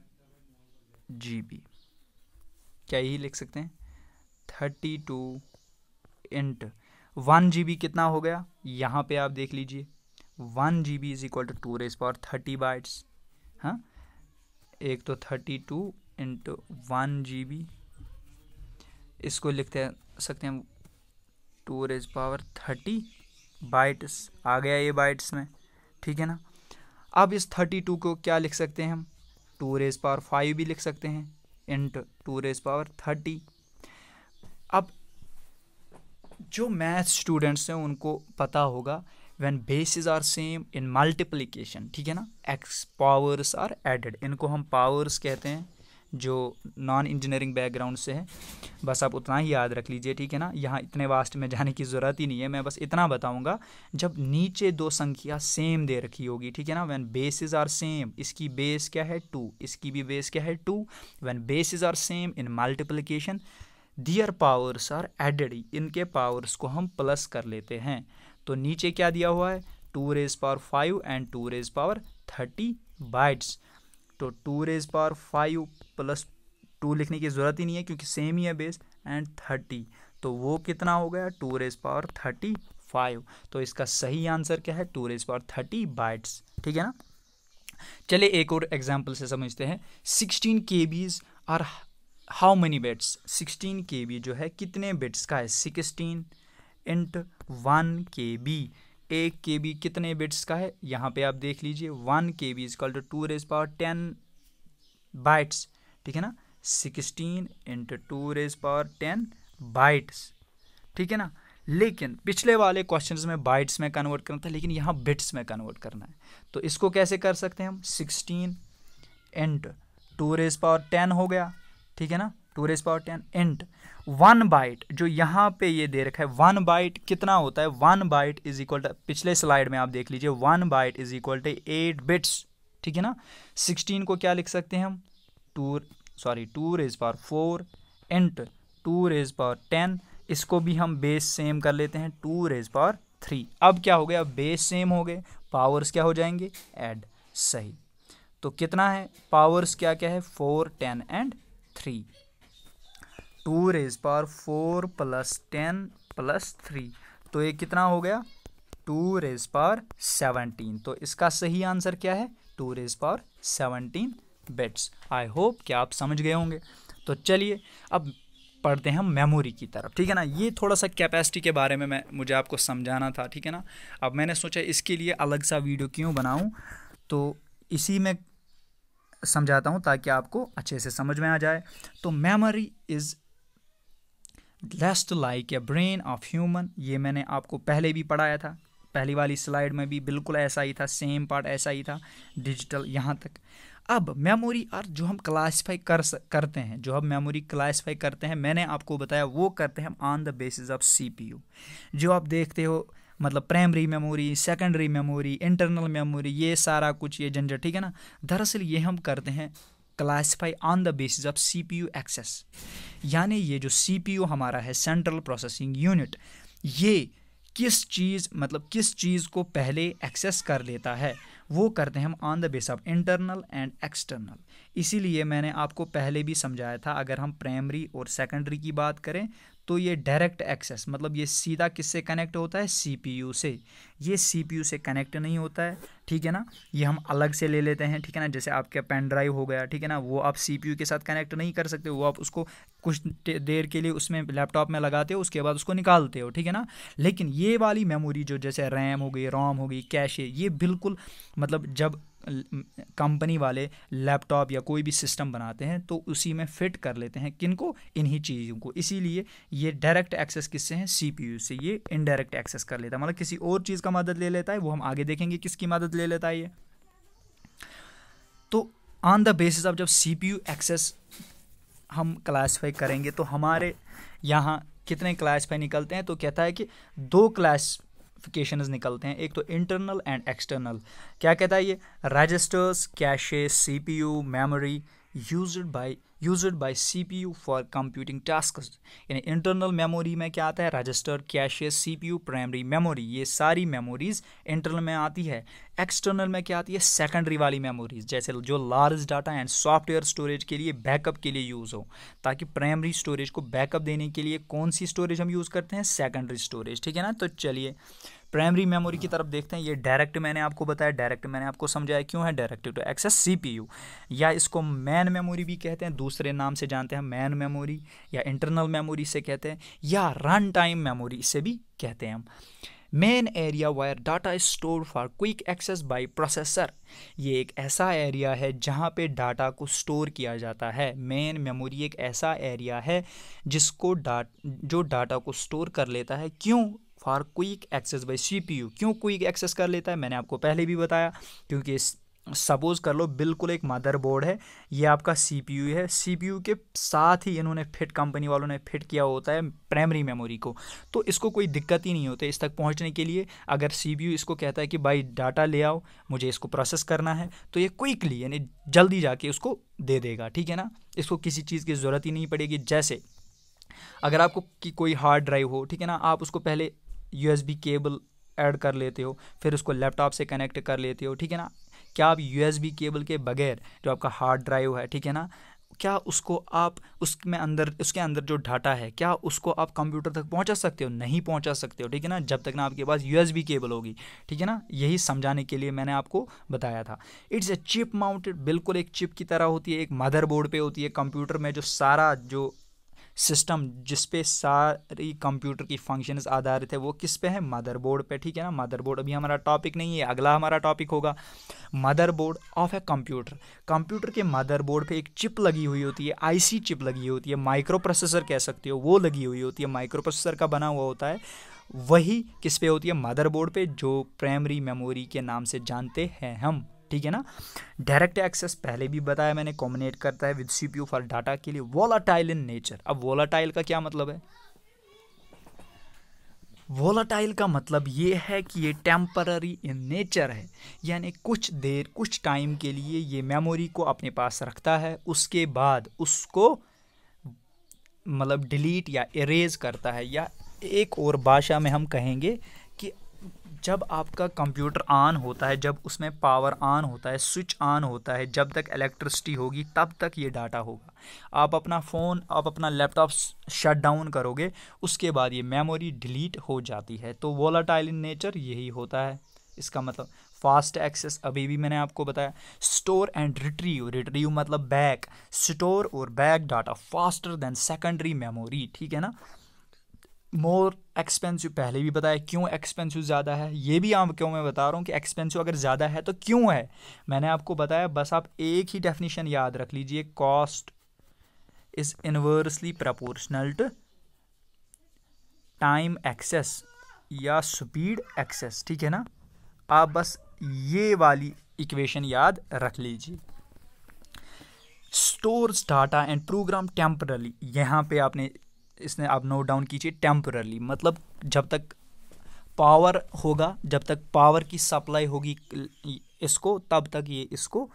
Speaker 1: GB, क्या यही लिख सकते हैं, 32 × 1 GB कितना हो गया, यहाँ पे आप देख लीजिए 1 GB is equal to 2⁻30 bytes. हाँ, एक तो 32 × 1 GB, इसको लिखते सकते हैं 2⁻30 बाइट्स, आ गया ये बाइट्स में, ठीक है ना। अब इस 32 को क्या लिख सकते हैं हम, 2⁵ भी लिख सकते हैं इंट 2⁻30। अब जो मैथ्स स्टूडेंट्स हैं उनको पता होगा when basis are same in multiplication, ठीक है ना, एक्स पावर्स आर एडेड, इनको हम पावर्स कहते हैं जो नॉन इंजीनियरिंग बैकग्राउंड से है, बस आप उतना ही याद रख लीजिए, ठीक है ना। यहाँ इतने वास्ट में जाने की ज़रूरत ही नहीं है, मैं बस इतना बताऊंगा, जब नीचे दो संख्या सेम दे रखी होगी, ठीक है ना, व्हेन बेसिस आर सेम, इसकी बेस क्या है 2, इसकी भी बेस क्या है 2, when basis are same in multiplication their powers are added, इनके पावर्स को हम प्लस कर लेते हैं। तो नीचे क्या दिया हुआ है 2⁵ एंड 2⁻30 बाइट्स, तो 2⁵ प्लस 2 लिखने की ज़रूरत ही नहीं है क्योंकि सेम ही है बेस, एंड 30, तो वो कितना हो गया 2⁵35। तो इसका सही आंसर क्या है 2⁵30 बाइट्स, ठीक है ना। चलिए एक और एग्जाम्पल से समझते हैं। 16 KBs are how many bits, 16 KB जो है कितने बिट्स का है, 16 × 1 KB, 1 KB कितने बिट्स का है, यहाँ पे आप देख लीजिए 1 KB is equal to 2⁻10 bytes, ठीक है ना, 16 × 2⁻10 बाइट्स, ठीक है ना। लेकिन पिछले वाले क्वेश्चंस में बाइट्स में कन्वर्ट करना था, लेकिन यहाँ बिट्स में कन्वर्ट करना है, तो इसको कैसे कर सकते हैं हम, 16 × 2⁻10 हो गया, ठीक है ना, 2⁻10 इंट 1 बाइट, जो यहाँ पे ये दे रखा है 1 बाइट कितना होता है, 1 बाइट इज इक्वल टू, पिछले स्लाइड में आप देख लीजिए 1 byte is equal to 8 bits, ठीक है ना। 16 को क्या लिख सकते हैं हम 2⁻4 इंट 2⁻10, इसको भी हम बेस सेम कर लेते हैं 2⁻3। अब क्या हो गया, बेस सेम हो गए, पावर्स क्या हो जाएंगे ऐड, सही। तो कितना है पावर्स, क्या क्या है 4, 10 एंड 3, 2⁻4 + 10 + 3, तो ये कितना हो गया 2⁻17। तो इसका सही आंसर क्या है 2⁻17 बिट्स। आई होप कि आप समझ गए होंगे। तो चलिए अब पढ़ते हैं हम मेमोरी की तरफ, ठीक है ना। ये थोड़ा सा कैपेसिटी के बारे में मुझे आपको समझाना था, ठीक है ना। अब मैंने सोचा इसके लिए अलग सा वीडियो क्यों बनाऊं, तो इसी में समझाता हूं ताकि आपको अच्छे से समझ में आ जाए। तो memory is just like a brain of human, ये मैंने आपको पहले भी पढ़ाया था, पहली वाली स्लाइड में भी बिल्कुल ऐसा ही था, सेम पार्ट ऐसा ही था, डिजिटल यहाँ तक। अब मेमोरी और जो हम क्लासीफाई करते हैं, जो हम मेमोरी क्लासीफाई करते हैं, मैंने आपको बताया वो करते हैं हम on the basis of CPU। जो आप देखते हो मतलब primary memory, secondary memory, internal memory, ये सारा कुछ ये झंझट, ठीक है ना। दरअसल ये हम करते हैं classify on the basis of CPU access, यानी ये जो CPU हमारा है सेंट्रल प्रोसेसिंग यूनिट, ये किस चीज़ को पहले एक्सेस कर लेता है वो करते हैं हम on the base of internal and external. इसीलिए मैंने आपको पहले भी समझाया था, अगर हम प्राइमरी और सेकेंडरी की बात करें तो ये डायरेक्ट एक्सेस, मतलब ये सीधा किससे कनेक्ट होता है, सीपीयू से। ये सीपीयू से कनेक्ट नहीं होता है, ठीक है ना, ये हम अलग से ले लेते हैं, ठीक है ना। जैसे आपका पेन ड्राइव हो गया, ठीक है ना, वो आप सीपीयू के साथ कनेक्ट नहीं कर सकते, वो आप उसको कुछ देर के लिए उसमें लैपटॉप में लगाते हो, उसके बाद उसको निकालते हो, ठीक है ना। लेकिन ये वाली मेमोरी जो जैसे रैम हो गई, रोम हो गई, कैशे, ये बिल्कुल मतलब जब कंपनी वाले लैपटॉप या कोई भी सिस्टम बनाते हैं तो उसी में फिट कर लेते हैं, किनको, इन्हीं चीज़ों को। इसीलिए ये डायरेक्ट एक्सेस किससे है, सीपीयू से। ये इनडायरेक्ट एक्सेस कर लेता है, मतलब किसी और चीज़ का मदद ले लेता है, वो हम आगे देखेंगे किसकी मदद ले लेता है ये। तो ऑन द बेसिस ऑफ जब सीपीयू एक्सेस हम क्लासीफाई करेंगे तो हमारे यहाँ कितने क्लासीफाई निकलते हैं, तो कहता है कि 2 क्लासिफिकेशंस निकलते हैं, एक तो इंटरनल एंड एक्सटर्नल। क्या कहता है ये, registers, cache, CPU, memory used by CPU for computing tasks. यानी इंटरनल मेमोरी में क्या आता है, register, cache, CPU, primary memory, ये सारी मेमोरीज इंटरनल में आती है। एक्सटर्नल में क्या आती है, सेकेंडरी वाली मेमोरीज, जैसे जो large data and software storage के लिए, बैकअप के लिए यूज़ हो। ताकि प्राइमरी स्टोरेज को बैकअप देने के लिए कौन सी स्टोरेज हम यूज़ करते हैं, सेकेंडरी स्टोरेज, ठीक है ना। तो चलिए प्राइमरी मेमोरी की तरफ देखते हैं। ये डायरेक्ट मैंने आपको बताया, डायरेक्ट मैंने आपको समझाया क्यों है डायरेक्ट टू एक्सेस सीपीयू, या इसको मैन मेमोरी भी कहते हैं, दूसरे नाम से जानते हैं मैन मेमोरी, या इंटरनल मेमोरी से कहते हैं, या रन टाइम मेमोरी से भी कहते हैं हम। Main area where data is store for quick access by processor. ये एक ऐसा एरिया है जहाँ पे डाटा को स्टोर किया जाता है। मेन मेमोरी एक ऐसा एरिया है जिसको जो डाटा को स्टोर कर लेता है, क्यों, for quick access by CPU. क्यों क्विक एक्सेस कर लेता है, मैंने आपको पहले भी बताया, क्योंकि सपोज कर लो बिल्कुल एक मदरबोर्ड है, ये आपका सीपीयू है, सीपीयू के साथ ही इन्होंने फिट, कंपनी वालों ने फिट किया होता है प्राइमरी मेमोरी को, तो इसको कोई दिक्कत ही नहीं होती इस तक पहुंचने के लिए। अगर सीपीयू इसको कहता है कि भाई डाटा ले आओ, मुझे इसको प्रोसेस करना है, तो ये क्विकली यानी जल्दी जाके उसको दे देगा, ठीक है ना। इसको किसी चीज़ की ज़रूरत ही नहीं पड़ेगी। जैसे अगर आपको कोई हार्ड ड्राइव हो, ठीक है ना, आप उसको पहले यूएसबी केबल ऐड कर लेते हो, फिर उसको लैपटॉप से कनेक्ट कर लेते हो, ठीक है ना। क्या आप यूएसबी केबल के बगैर जो आपका हार्ड ड्राइव है, ठीक है ना, क्या उसको आप उसके अंदर जो डाटा है, क्या उसको आप कंप्यूटर तक पहुंचा सकते हो, नहीं पहुंचा सकते हो, ठीक है ना, जब तक ना आपके पास यूएसबी केबल होगी, ठीक है ना। यही समझाने के लिए मैंने आपको बताया था। इट्स ए चिप माउंटेड, बिल्कुल एक चिप की तरह होती है, एक मदरबोर्ड पे होती है कंप्यूटर में, जो सारा जो सिस्टम जिसपे सारी कंप्यूटर की फंक्शंस आधारित है वो किस पे है, मदरबोर्ड पे, ठीक है ना। मदरबोर्ड अभी हमारा टॉपिक नहीं है, अगला हमारा टॉपिक होगा motherboard of a computer. Computer के मदरबोर्ड पे एक चिप लगी हुई होती है, आईसी चिप लगी होती है, माइक्रो प्रोसेसर कह सकते हो, वो लगी हुई होती है, माइक्रो प्रोसेसर का बना हुआ होता है। वही किस पे होती है, मदरबोर्ड पे, जो प्राइमरी मेमोरी के नाम से जानते हैं हम, ठीक है ना। डायरेक्ट एक्सेस पहले भी बताया मैंने, कॉम्बिनेट करता है विद सीपीयू फॉर डाटा के लिए, वोलाटाइल इन नेचर। अब वोलाटाइल का क्या मतलब है, वोलाटाइल का मतलब ये है कि ये टेम्पररी इन नेचर है, यानी कुछ देर, कुछ टाइम के लिए ये मेमोरी को अपने पास रखता है, उसके बाद उसको मतलब डिलीट या इरेज करता है। या एक और भाषा में हम कहेंगे कि जब आपका कंप्यूटर ऑन होता है, जब उसमें पावर ऑन होता है, स्विच ऑन होता है, जब तक इलेक्ट्रिसिटी होगी तब तक ये डाटा होगा। आप अपना फ़ोन, आप अपना लैपटॉप शट डाउन करोगे, उसके बाद ये मेमोरी डिलीट हो जाती है। तो वोलाटाइल इन नेचर यही होता है इसका मतलब। फास्ट एक्सेस अभी भी मैंने आपको बताया। स्टोर एंड रिट्रीव, रिट्रीव मतलब बैक, स्टोर और back data faster than secondary memory, ठीक है ना। मोर एक्सपेंसिव पहले भी बताया, क्यों एक्सपेंसिव ज़्यादा है, ये भी आपको मैं बता रहा हूँ कि एक्सपेंसिव अगर ज़्यादा है तो क्यों है, मैंने आपको बताया। बस आप एक ही डेफिनेशन याद रख लीजिए, cost is inversely proportional to time access या स्पीड एक्सेस, ठीक है ना। आप बस ये वाली इक्वेशन याद रख लीजिए। Stores data and program temporarily, यहाँ पे आपने इसने आप नोट डाउन कीजिए, टेम्परली मतलब जब तक पावर होगा, जब तक पावर की सप्लाई होगी इसको, तब तक ये इसको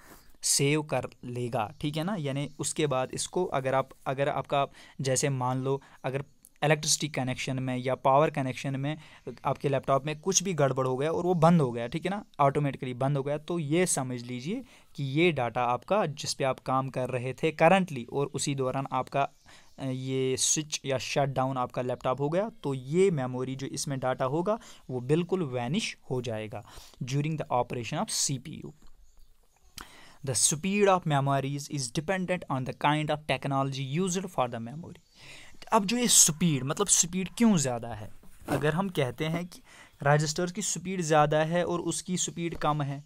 Speaker 1: सेव कर लेगा, ठीक है ना। यानी उसके बाद इसको अगर आपका जैसे मान लो अगर इलेक्ट्रिसिटी कनेक्शन में या पावर कनेक्शन में आपके लैपटॉप में कुछ भी गड़बड़ हो गया और वो बंद हो गया, ठीक है ना, ऑटोमेटिकली बंद हो गया, तो ये समझ लीजिए कि ये डाटा आपका जिस पे आप काम कर रहे थे करंटली और उसी दौरान आपका ये स्विच या शट डाउन आपका लैपटॉप हो गया, तो ये मेमोरी जो इसमें डाटा होगा वो बिल्कुल वैनिश हो जाएगा during the operation of CPU। The speed of memories is dependent on the kind of technology used for the memory। अब जो ये स्पीड, मतलब स्पीड क्यों ज़्यादा है, अगर हम कहते हैं कि रजिस्टर्स की स्पीड ज़्यादा है और उसकी स्पीड कम है,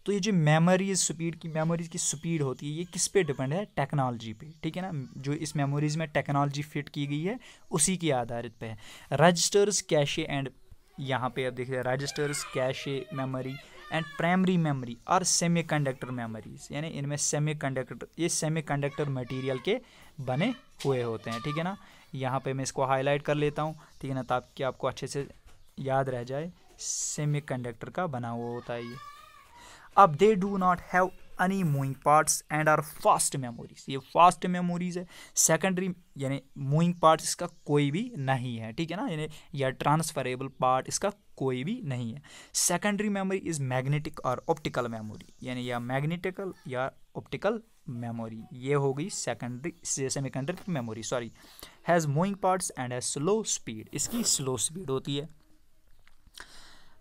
Speaker 1: तो ये जो मेमोरीज की स्पीड होती है ये किस पे डिपेंड है, टेक्नोलॉजी पे, ठीक है ना, जो इस मेमोरीज में टेक्नोलॉजी फिट की गई है उसी की आधारित पे है। रजिस्टर्स, कैशे एंड, यहाँ पे आप देखिए registers, cache memory and primary memory और सेमीकंडक्टर मेमोरीज, यानी इनमें सेमीकंडक्टर मटेरियल के बने हुए होते हैं, ठीक है ना। यहाँ पे मैं इसको हाईलाइट कर लेता हूँ, ठीक है ना, ताकि आपको अच्छे से याद रह जाए, सेमीकंडक्टर का बना हुआ होता है ये। अब they do not have any moving parts and are fast memories, ये फास्ट मेमोरीज है। सेकेंडरी यानी मूविंग पार्ट्स इसका कोई भी नहीं है, ठीक है ना, यानी या ट्रांसफरेबल पार्ट इसका कोई भी नहीं है। सेकेंडरी मेमोरी इज मैग्नेटिक और ऑप्टिकल मेमोरी, यानी या मैग्नेटिकल या ऑप्टिकल मेमोरी, ये हो गई secondary semiconductor memory, sorry, has moving parts and has slow speed, इसकी स्लो स्पीड होती है।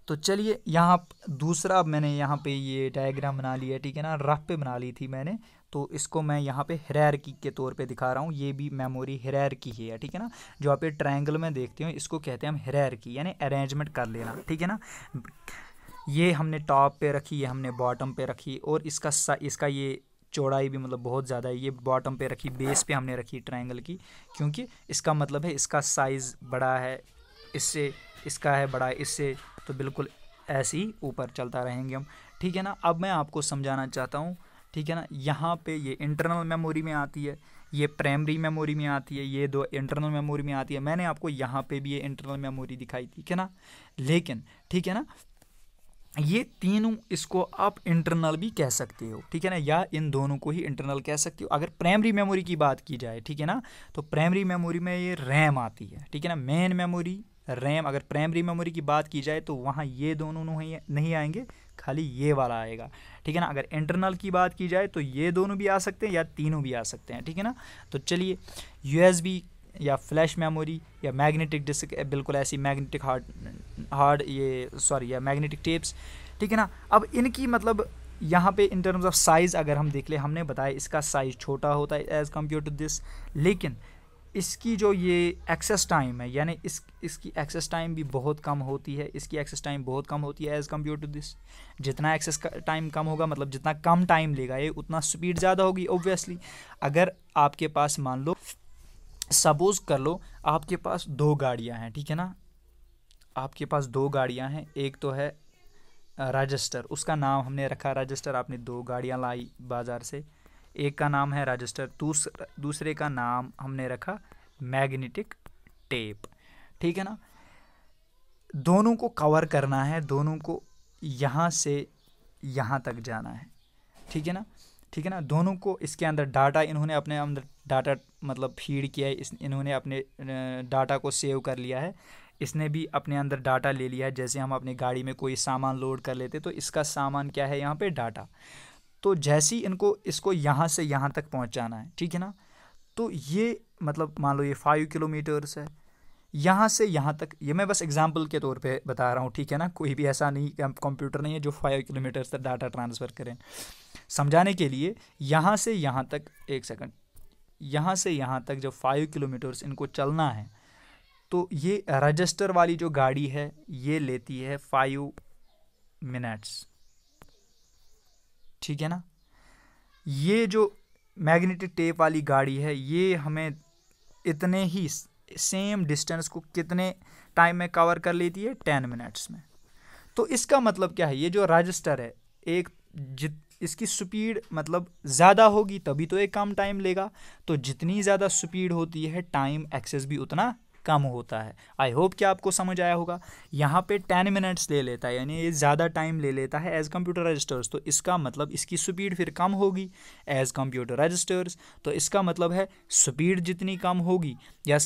Speaker 1: तो चलिए यहाँ दूसरा मैंने यहाँ पे ये डायग्राम बना लिया है, ठीक है ना, रफ पे बना ली थी मैंने, तो इसको मैं यहाँ पे हायरार्की के तौर पे दिखा रहा हूँ। ये भी मेमोरी हायरार्की है, ठीक है ना, जो आप ये ट्रायंगल में देखते हो इसको कहते हैं हम हायरार्की, यानी अरेंजमेंट कर लेना, ठीक है ना। ये हमने टॉप पे रखी, ये हमने बॉटम पे रखी, और इसका ये चौड़ाई भी मतलब बहुत ज़्यादा है, ये बॉटम पे रखी, बेस पे हमने रखी ट्रायंगल की, क्योंकि इसका मतलब है इसका साइज़ बड़ा है इससे, इसका है बड़ा है इससे, तो बिल्कुल ऐसे ही ऊपर चलता रहेंगे हम, ठीक है ना। अब मैं आपको समझाना चाहता हूँ, ठीक है ना, यहाँ पे ये इंटरनल मेमोरी में आती है, ये प्राइमरी मेमोरी में आती है, ये दो इंटरनल मेमोरी में आती है। मैंने आपको यहाँ पे भी ये इंटरनल मेमोरी दिखाई, ठीक है ना, लेकिन ठीक है ना, ये तीनों इसको आप इंटरनल भी कह सकते हो, ठीक है ना, या इन दोनों को ही इंटरनल कह सकते हो। अगर प्राइमरी मेमोरी की बात की जाए, ठीक है ना, तो प्राइमरी मेमोरी में ये रैम आती है, ठीक है ना, मेन मेमोरी रैम। अगर प्राइमरी मेमोरी की बात की जाए तो वहाँ ये दोनों नहीं आएंगे, खाली ये वाला आएगा, ठीक है ना। अगर इंटरनल की बात की जाए तो ये दोनों भी आ सकते हैं या तीनों भी आ सकते हैं, ठीक है ना। तो चलिए USB या फ्लैश मेमोरी या मैग्नेटिक डिस्क, बिल्कुल ऐसी मैग्नेटिक या मैग्नेटिक टेप्स, ठीक है ना। अब इनकी मतलब यहाँ पे इन टर्म्स ऑफ साइज़ अगर हम देख ले, हमने बताया इसका साइज़ छोटा होता है एज़ कम्पेयर टू दिस, लेकिन इसकी जो ये एक्सेस टाइम है, यानी इसकी एक्सेस टाइम भी बहुत कम होती है, इसकी एक्सेस टाइम बहुत कम होती है एज़ कम्पेयर टू दिस। जितना एक्सेस टाइम कम होगा, मतलब जितना कम टाइम लेगा ये, उतना स्पीड ज़्यादा होगी ऑब्वियसली। अगर आपके पास मान लो, सपोज कर लो आपके पास दो गाड़ियाँ हैं, ठीक है ना, आपके पास दो गाड़ियाँ हैं, एक तो है रजिस्टर, उसका नाम हमने रखा रजिस्टर, आपने दो गाड़ियाँ लाई बाज़ार से, एक का नाम है रजिस्टर, दूसरे का नाम हमने रखा मैग्नेटिक टेप, ठीक है ना। दोनों को कवर करना है, दोनों को यहाँ से यहाँ तक जाना है, ठीक है ना, ठीक है ना। दोनों को इसके अंदर डाटा, इन्होंने अपने अंदर डाटा मतलब फीड किया है, इन्होंने अपने डाटा को सेव कर लिया है, इसने भी अपने अंदर डाटा ले लिया है। जैसे हम अपनी गाड़ी में कोई सामान लोड कर लेते, तो इसका सामान क्या है यहाँ पे, डाटा। तो जैसे ही इसको यहाँ से यहाँ तक पहुँचाना है, ठीक है ना, तो ये मतलब मान लो ये 5 किलोमीटर्स है, यहाँ से यहाँ तक, ये मैं बस एग्जांपल के तौर पे बता रहा हूँ, ठीक है ना, कोई भी ऐसा नहीं कंप्यूटर नहीं है जो 5 किलोमीटर्स तक डाटा ट्रांसफ़र करें। समझाने के लिए यहाँ से यहाँ तक, एक सेकंड, यहाँ से यहाँ तक जब 5 किलोमीटर्स इनको चलना है, तो ये रजिस्टर वाली जो गाड़ी है ये लेती है 5 मिनट्स, ठीक है ना। ये जो मैग्नेटिक टेप वाली गाड़ी है ये हमें इतने ही सेम डिस्टेंस को कितने टाइम में कवर कर लेती है, 10 मिनट्स में। तो इसका मतलब क्या है, ये जो रजिस्टर है इसकी स्पीड मतलब ज़्यादा होगी तभी तो एक कम टाइम लेगा, तो जितनी ज़्यादा स्पीड होती है टाइम एक्सेस भी उतना कम होता है। आई होप कि आपको समझ आया होगा। यहाँ पे 10 मिनट्स ले लेता है, यानी ये ज़्यादा टाइम ले लेता है एज़ कंप्यूटर रजिस्टर्स, तो इसका मतलब इसकी स्पीड फिर कम होगी एज़ कंप्यूटर रजिस्टर्स। तो इसका मतलब है स्पीड जितनी कम होगी या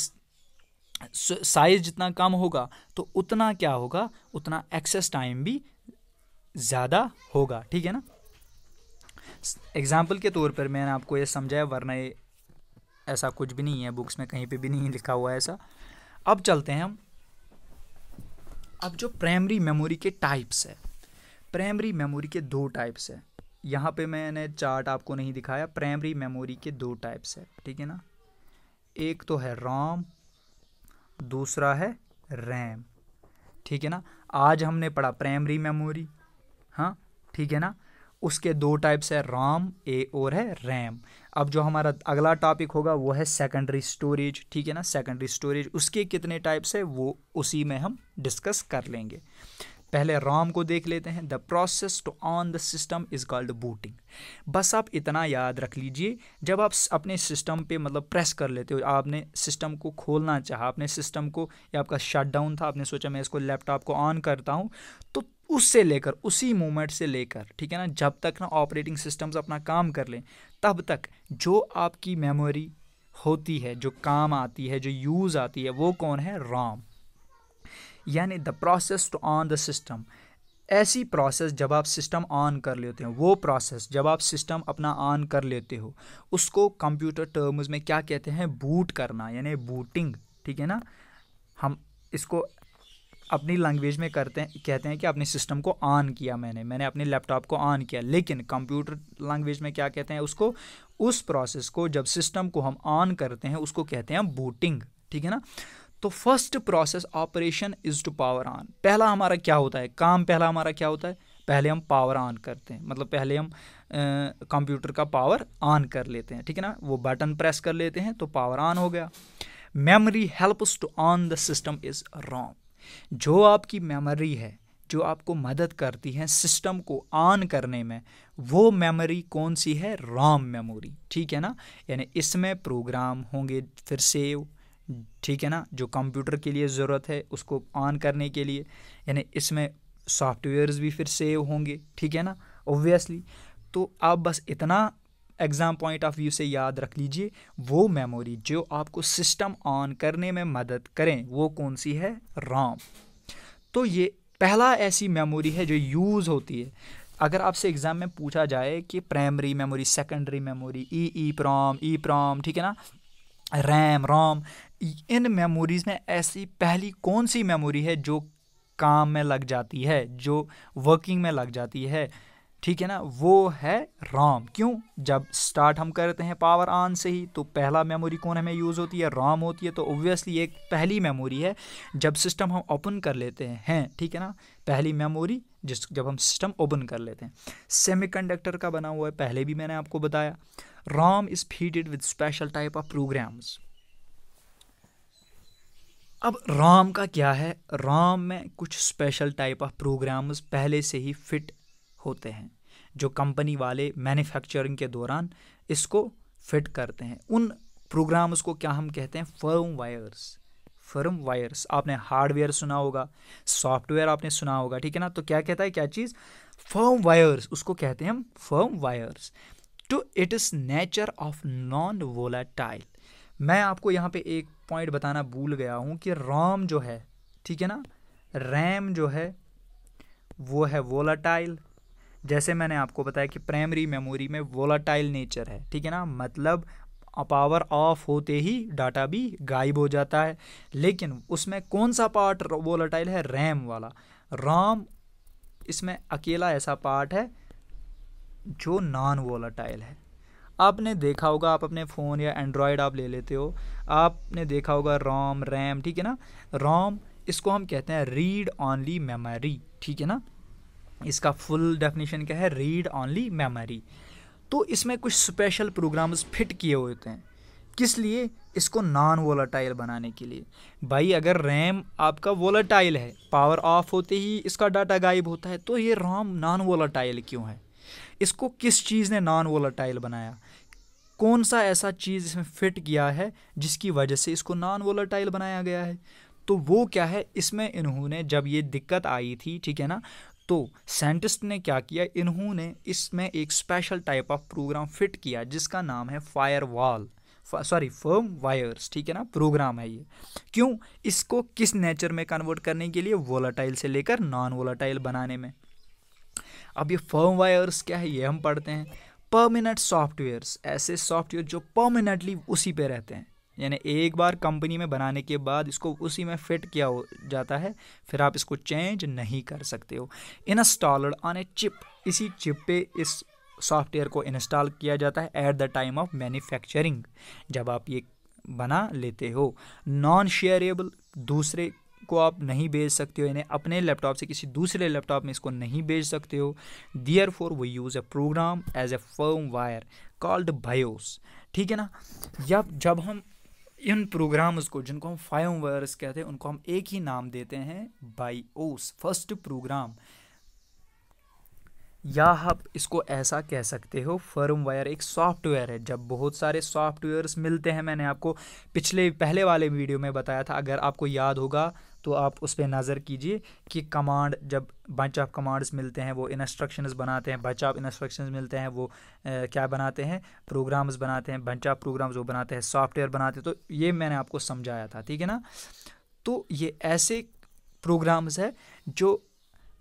Speaker 1: साइज जितना कम होगा तो उतना क्या होगा, उतना एक्सेस टाइम भी ज़्यादा होगा, ठीक है ना। एग्जाम्पल के तौर पर मैंने आपको ये समझाया, वरना ये ऐसा कुछ भी नहीं है, बुक्स में कहीं पे भी नहीं लिखा हुआ है ऐसा। अब चलते हैं हम, अब जो प्राइमरी मेमोरी के टाइप्स है, प्राइमरी मेमोरी के दो टाइप्स है। यहाँ पे मैंने चार्ट आपको नहीं दिखाया, प्राइमरी मेमोरी के दो टाइप्स है, ठीक है ना। एक तो है रॉम, दूसरा है रैम, ठीक है ना। आज हमने पढ़ा प्राइमरी मेमोरी, हाँ ठीक है ना। उसके दो टाइप्स है, रॉम ए और है रैम। अब जो हमारा अगला टॉपिक होगा वो है सेकेंडरी स्टोरेज, ठीक है ना। सेकेंडरी स्टोरेज, उसके कितने टाइप्स है वो उसी में हम डिस्कस कर लेंगे। पहले रॉम को देख लेते हैं। The process to on the system is called booting. बस आप इतना याद रख लीजिए, जब आप अपने सिस्टम पे मतलब प्रेस कर लेते हो, आपने सिस्टम को खोलना चाहा, अपने सिस्टम को, या आपका शटडाउन था, आपने सोचा मैं इसको लैपटॉप को ऑन करता हूँ, तो उससे लेकर, उसी मोमेंट से लेकर, ठीक है ना, जब तक ना ऑपरेटिंग सिस्टम्स अपना काम कर लें, तब तक जो आपकी मेमोरी होती है, जो काम आती है, जो यूज़ आती है, वो कौन है, रॉम। यानी the process to on the system, ऐसी प्रोसेस जब आप सिस्टम ऑन कर लेते हो, वो प्रोसेस जब आप सिस्टम अपना ऑन कर लेते हो, उसको कंप्यूटर टर्म्स में क्या कहते हैं, बूट करना, यानी बूटिंग, ठीक है ना। हम इसको अपनी लैंग्वेज में करते हैं, कहते हैं कि अपने सिस्टम को ऑन किया, मैंने अपने लैपटॉप को ऑन किया, लेकिन कंप्यूटर लैंग्वेज में क्या कहते हैं उसको, उस प्रोसेस को जब सिस्टम को हम ऑन करते हैं उसको कहते हैं बूटिंग, ठीक है ना। तो first process operation is to power on. पहला हमारा क्या होता है काम, पहला हमारा क्या होता है, पहले हम पावर ऑन करते हैं, मतलब पहले हम कंप्यूटर का पावर ऑन कर लेते हैं, ठीक है ना। वो बटन प्रेस कर लेते हैं तो पावर ऑन हो गया। Memory helps to on the system is ROM. जो आपकी मेमोरी है, जो आपको मदद करती है सिस्टम को ऑन करने में, वो मेमोरी कौन सी है, रॉम मेमोरी, ठीक है ना। यानी इसमें प्रोग्राम होंगे फिर सेव, ठीक है ना, जो कंप्यूटर के लिए ज़रूरत है उसको ऑन करने के लिए, यानी इसमें सॉफ्टवेयर्स भी फिर सेव होंगे, ठीक है ना, ऑब्वियसली। तो आप बस इतना एग्ज़ाम पॉइंट ऑफ व्यू से याद रख लीजिए, वो मेमोरी जो आपको सिस्टम ऑन करने में मदद करें वो कौन सी है, रॉम। तो ये पहला ऐसी मेमोरी है जो यूज़ होती है। अगर आपसे एग्ज़ाम में पूछा जाए कि प्राइमरी मेमोरी, सेकेंडरी मेमोरी, ई प्रॉम, ठीक है ना, रैम, रोम, इन मेमोरीज़ में ऐसी पहली कौन सी मेमोरी है जो काम में लग जाती है, जो वर्किंग में लग जाती है, ठीक है ना, वो है रॉम। क्यों, जब स्टार्ट हम करते हैं पावर ऑन से ही, तो पहला मेमोरी कौन हमें यूज़ होती है, रॉम होती है। तो ऑब्वियसली एक पहली मेमोरी है जब सिस्टम हम ओपन कर लेते हैं, ठीक है ना, पहली मेमोरी जब हम सिस्टम ओपन कर लेते हैं। सेमीकंडक्टर का बना हुआ है, पहले भी मैंने आपको बताया। ROM is feeded with special type of programs. अब रॉम का क्या है, रॉम में कुछ स्पेशल टाइप ऑफ प्रोग्राम्स पहले से ही फिट होते हैं, जो कंपनी वाले मैन्युफैक्चरिंग के दौरान इसको फिट करते हैं। उन प्रोग्राम्स को क्या हम कहते हैं, फर्म वायर्स। आपने हार्डवेयर सुना होगा, सॉफ्टवेयर आपने सुना होगा, ठीक है ना। तो क्या कहता है, क्या चीज़, फर्म वायर्स, उसको कहते हैं हम firm wires. To it is nature of non volatile. मैं आपको यहाँ पे एक पॉइंट बताना भूल गया हूँ कि रॉम जो है, ठीक है ना, रैम जो है वो है वोलेटाइल। जैसे मैंने आपको बताया कि प्राइमरी मेमोरी में वोलेटाइल नेचर है, ठीक है ना, मतलब पावर ऑफ होते ही डाटा भी गायब हो जाता है। लेकिन उसमें कौन सा पार्ट वोलेटाइल है, रैम वाला। रॉम इसमें अकेला ऐसा पार्ट है जो नॉन वोलेटाइल है। आपने देखा होगा, आप अपने फ़ोन या एंड्रॉयड आप ले लेते हो, आपने देखा होगा रोम, रैम, ठीक है ना। रोम इसको हम कहते हैं रीड ऑनली मेमोरी, ठीक है ना। इसका फुल डेफिनेशन क्या है, रीड ऑनली मेमोरी। तो इसमें कुछ स्पेशल प्रोग्राम्स फिट किए हुए होते हैं, किस लिए, इसको नॉन वोलेटाइल बनाने के लिए। भाई अगर रैम आपका वोलेटाइल है, पावर ऑफ होते ही इसका डाटा गायब होता है, तो ये रोम नॉन वोलेटाइल क्यों है, इसको किस चीज़ ने नॉन वोलेटाइल बनाया, कौन सा ऐसा चीज़ इसमें फिट किया है जिसकी वजह से इसको नॉन वोलेटाइल बनाया गया है। तो वो क्या है, इसमें इन्होंने जब ये दिक्कत आई थी, ठीक है ना, तो साइंटिस्ट ने क्या किया, इन्होंने इसमें एक special type of program fit किया जिसका नाम है फायरवॉल। फर्म वायर्स, ठीक है ना, प्रोग्राम है ये। क्यों? इसको किस नेचर में कन्वर्ट करने के लिए? वोलाटाइल से लेकर नॉन वोलाटाइल बनाने में। अब ये फर्म वायर्स क्या है ये हम पढ़ते हैं। परमानेंट सॉफ्टवेयर्स, ऐसे सॉफ्टवेयर जो परमानेंटली उसी पे रहते हैं, यानी एक बार कंपनी में बनाने के बाद इसको उसी में फिट किया हो जाता है, फिर आप इसको चेंज नहीं कर सकते हो। इंस्टॉल्ड ऑन ए चिप, इसी चिप पे इस सॉफ्टवेयर को इंस्टॉल किया जाता है at the time of manufacturing, जब आप ये बना लेते हो। नॉन शेयरेबल, दूसरे को आप नहीं भेज सकते हो, यानी अपने लैपटॉप से किसी दूसरे लैपटॉप में इसको नहीं भेज सकते हो। Therefore we use a program as a firm wire called BIOS, ठीक है ना। जब हम इन प्रोग्राम्स को, जिनको हम फर्म वायर्स कहते हैं, उनको हम एक ही नाम देते हैं, बायोस, फर्स्ट प्रोग्राम। या आप इसको ऐसा कह सकते हो, फर्म वायर एक सॉफ्टवेयर है। जब बहुत सारे सॉफ्टवेयर्स मिलते हैं, मैंने आपको पहले वाले वीडियो में बताया था, अगर आपको याद होगा तो आप उस पर नज़र कीजिए कि कमांड, जब बंच ऑफ कमांड्स मिलते हैं वो इंस्ट्रक्शंस बनाते हैं, बंच ऑफ इंस्ट्रक्शंस मिलते हैं वो क्या बनाते हैं? प्रोग्राम्स बनाते हैं, बंच ऑफ प्रोग्राम्स वो बनाते हैं, सॉफ्टवेयर बनाते हैं। तो ये मैंने आपको समझाया था, ठीक है ना। तो ये ऐसे प्रोग्राम्स है जो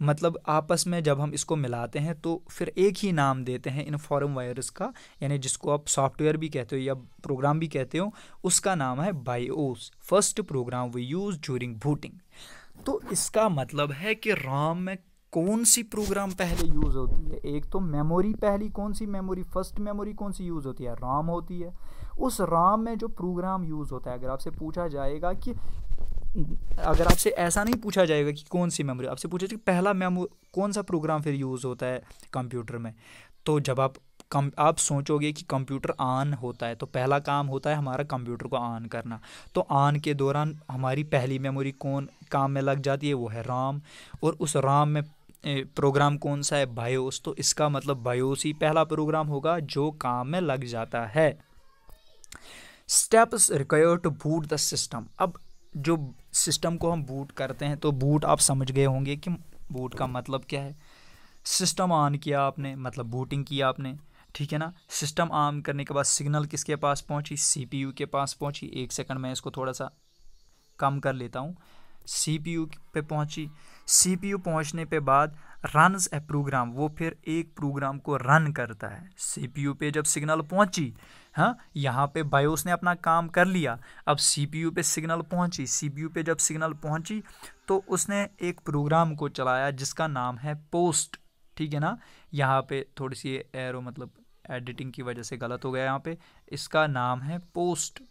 Speaker 1: मतलब आपस में जब हम इसको मिलाते हैं तो फिर एक ही नाम देते हैं इन फर्म वायर्स का, यानी जिसको आप सॉफ्टवेयर भी कहते हो या प्रोग्राम भी कहते हो, उसका नाम है BIOS, first program we use during booting. तो इसका मतलब है कि राम में कौन सी प्रोग्राम पहले यूज़ होती है? एक तो मेमोरी, पहली कौन सी मेमोरी, फर्स्ट मेमोरी कौन सी यूज़ होती है? राम होती है। उस राम में जो प्रोग्राम यूज़ होता है, अगर आपसे पूछा जाएगा कि, अगर आपसे ऐसा नहीं पूछा जाएगा कि कौन सी मेमोरी, आपसे पूछा जाएगा पहला कौन सा प्रोग्राम फिर यूज़ होता है कंप्यूटर में, तो जब आप सोचोगे कि कंप्यूटर ऑन होता है तो पहला काम होता है हमारा कंप्यूटर को ऑन करना। तो ऑन के दौरान हमारी पहली मेमोरी कौन काम में लग जाती है? वो है राम। और उस राम में प्रोग्राम कौन सा है? बायोस। तो इसका मतलब बायोस ही पहला प्रोग्राम होगा जो काम में लग जाता है। Steps required to boot the system. अब जो सिस्टम को हम बूट करते हैं, तो बूट आप समझ गए होंगे कि बूट का मतलब क्या है। सिस्टम ऑन किया आपने, मतलब बूटिंग किया आपने, ठीक है ना। सिस्टम ऑन करने के बाद सिग्नल किसके पास पहुंची? सीपीयू के पास पहुंची। एक सेकंड में इसको थोड़ा सा कम कर लेता हूँ। सीपीयू पे पहुंची। सीपीयू पहुंचने पे बाद रन्स ए प्रोग्राम, वो फिर एक प्रोग्राम को रन करता है। सीपीयू पे जब सिग्नल पहुंची, हाँ, यहाँ पे बायोस ने अपना काम कर लिया, अब सीपीयू पे सिग्नल पहुंची। सीपीयू पे जब सिग्नल पहुंची तो उसने एक प्रोग्राम को चलाया जिसका नाम है पोस्ट, ठीक है ना। यहाँ पे थोड़ी सी एरो मतलब एडिटिंग की वजह से गलत हो गया यहाँ पे। इसका नाम है पोस्ट,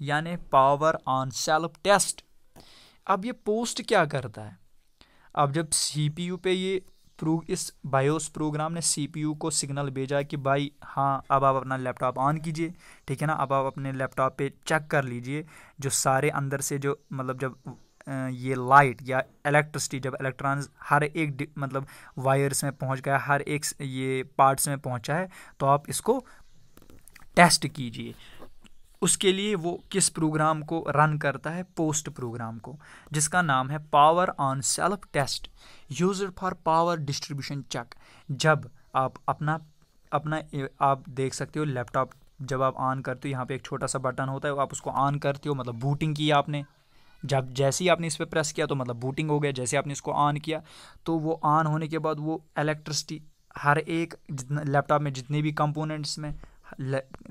Speaker 1: यानी पावर ऑन सेल्फ टेस्ट। अब ये पोस्ट क्या करता है? अब जब सीपीयू पे ये इस बायोस प्रोग्राम ने सीपीयू को सिग्नल भेजा कि भाई हाँ, अब आप अपना लैपटॉप ऑन कीजिए, ठीक है ना। अब आप अपने लैपटॉप पे चेक कर लीजिए जो सारे अंदर से जो मतलब जब ये लाइट या इलेक्ट्रिसिटी, जब इलेक्ट्रॉन्स हर एक मतलब वायर्स में पहुंच गया, हर एक ये पार्ट्स में पहुंचा है, तो आप इसको टेस्ट कीजिए। उसके लिए वो किस प्रोग्राम को रन करता है? पोस्ट प्रोग्राम को, जिसका नाम है power on self test, used for power distribution check. जब आप अपना आप देख सकते हो लैपटॉप जब आप ऑन करते हो, यहाँ पे एक छोटा सा बटन होता है, आप उसको ऑन करते हो मतलब बूटिंग की आपने। जब जैसे ही आपने इस पर प्रेस किया तो मतलब बूटिंग हो गया। जैसे आपने इसको ऑन किया तो वो ऑन होने के बाद वो इलेक्ट्रिसिटी हर एक लैपटॉप में जितने भी कंपोनेंट्स में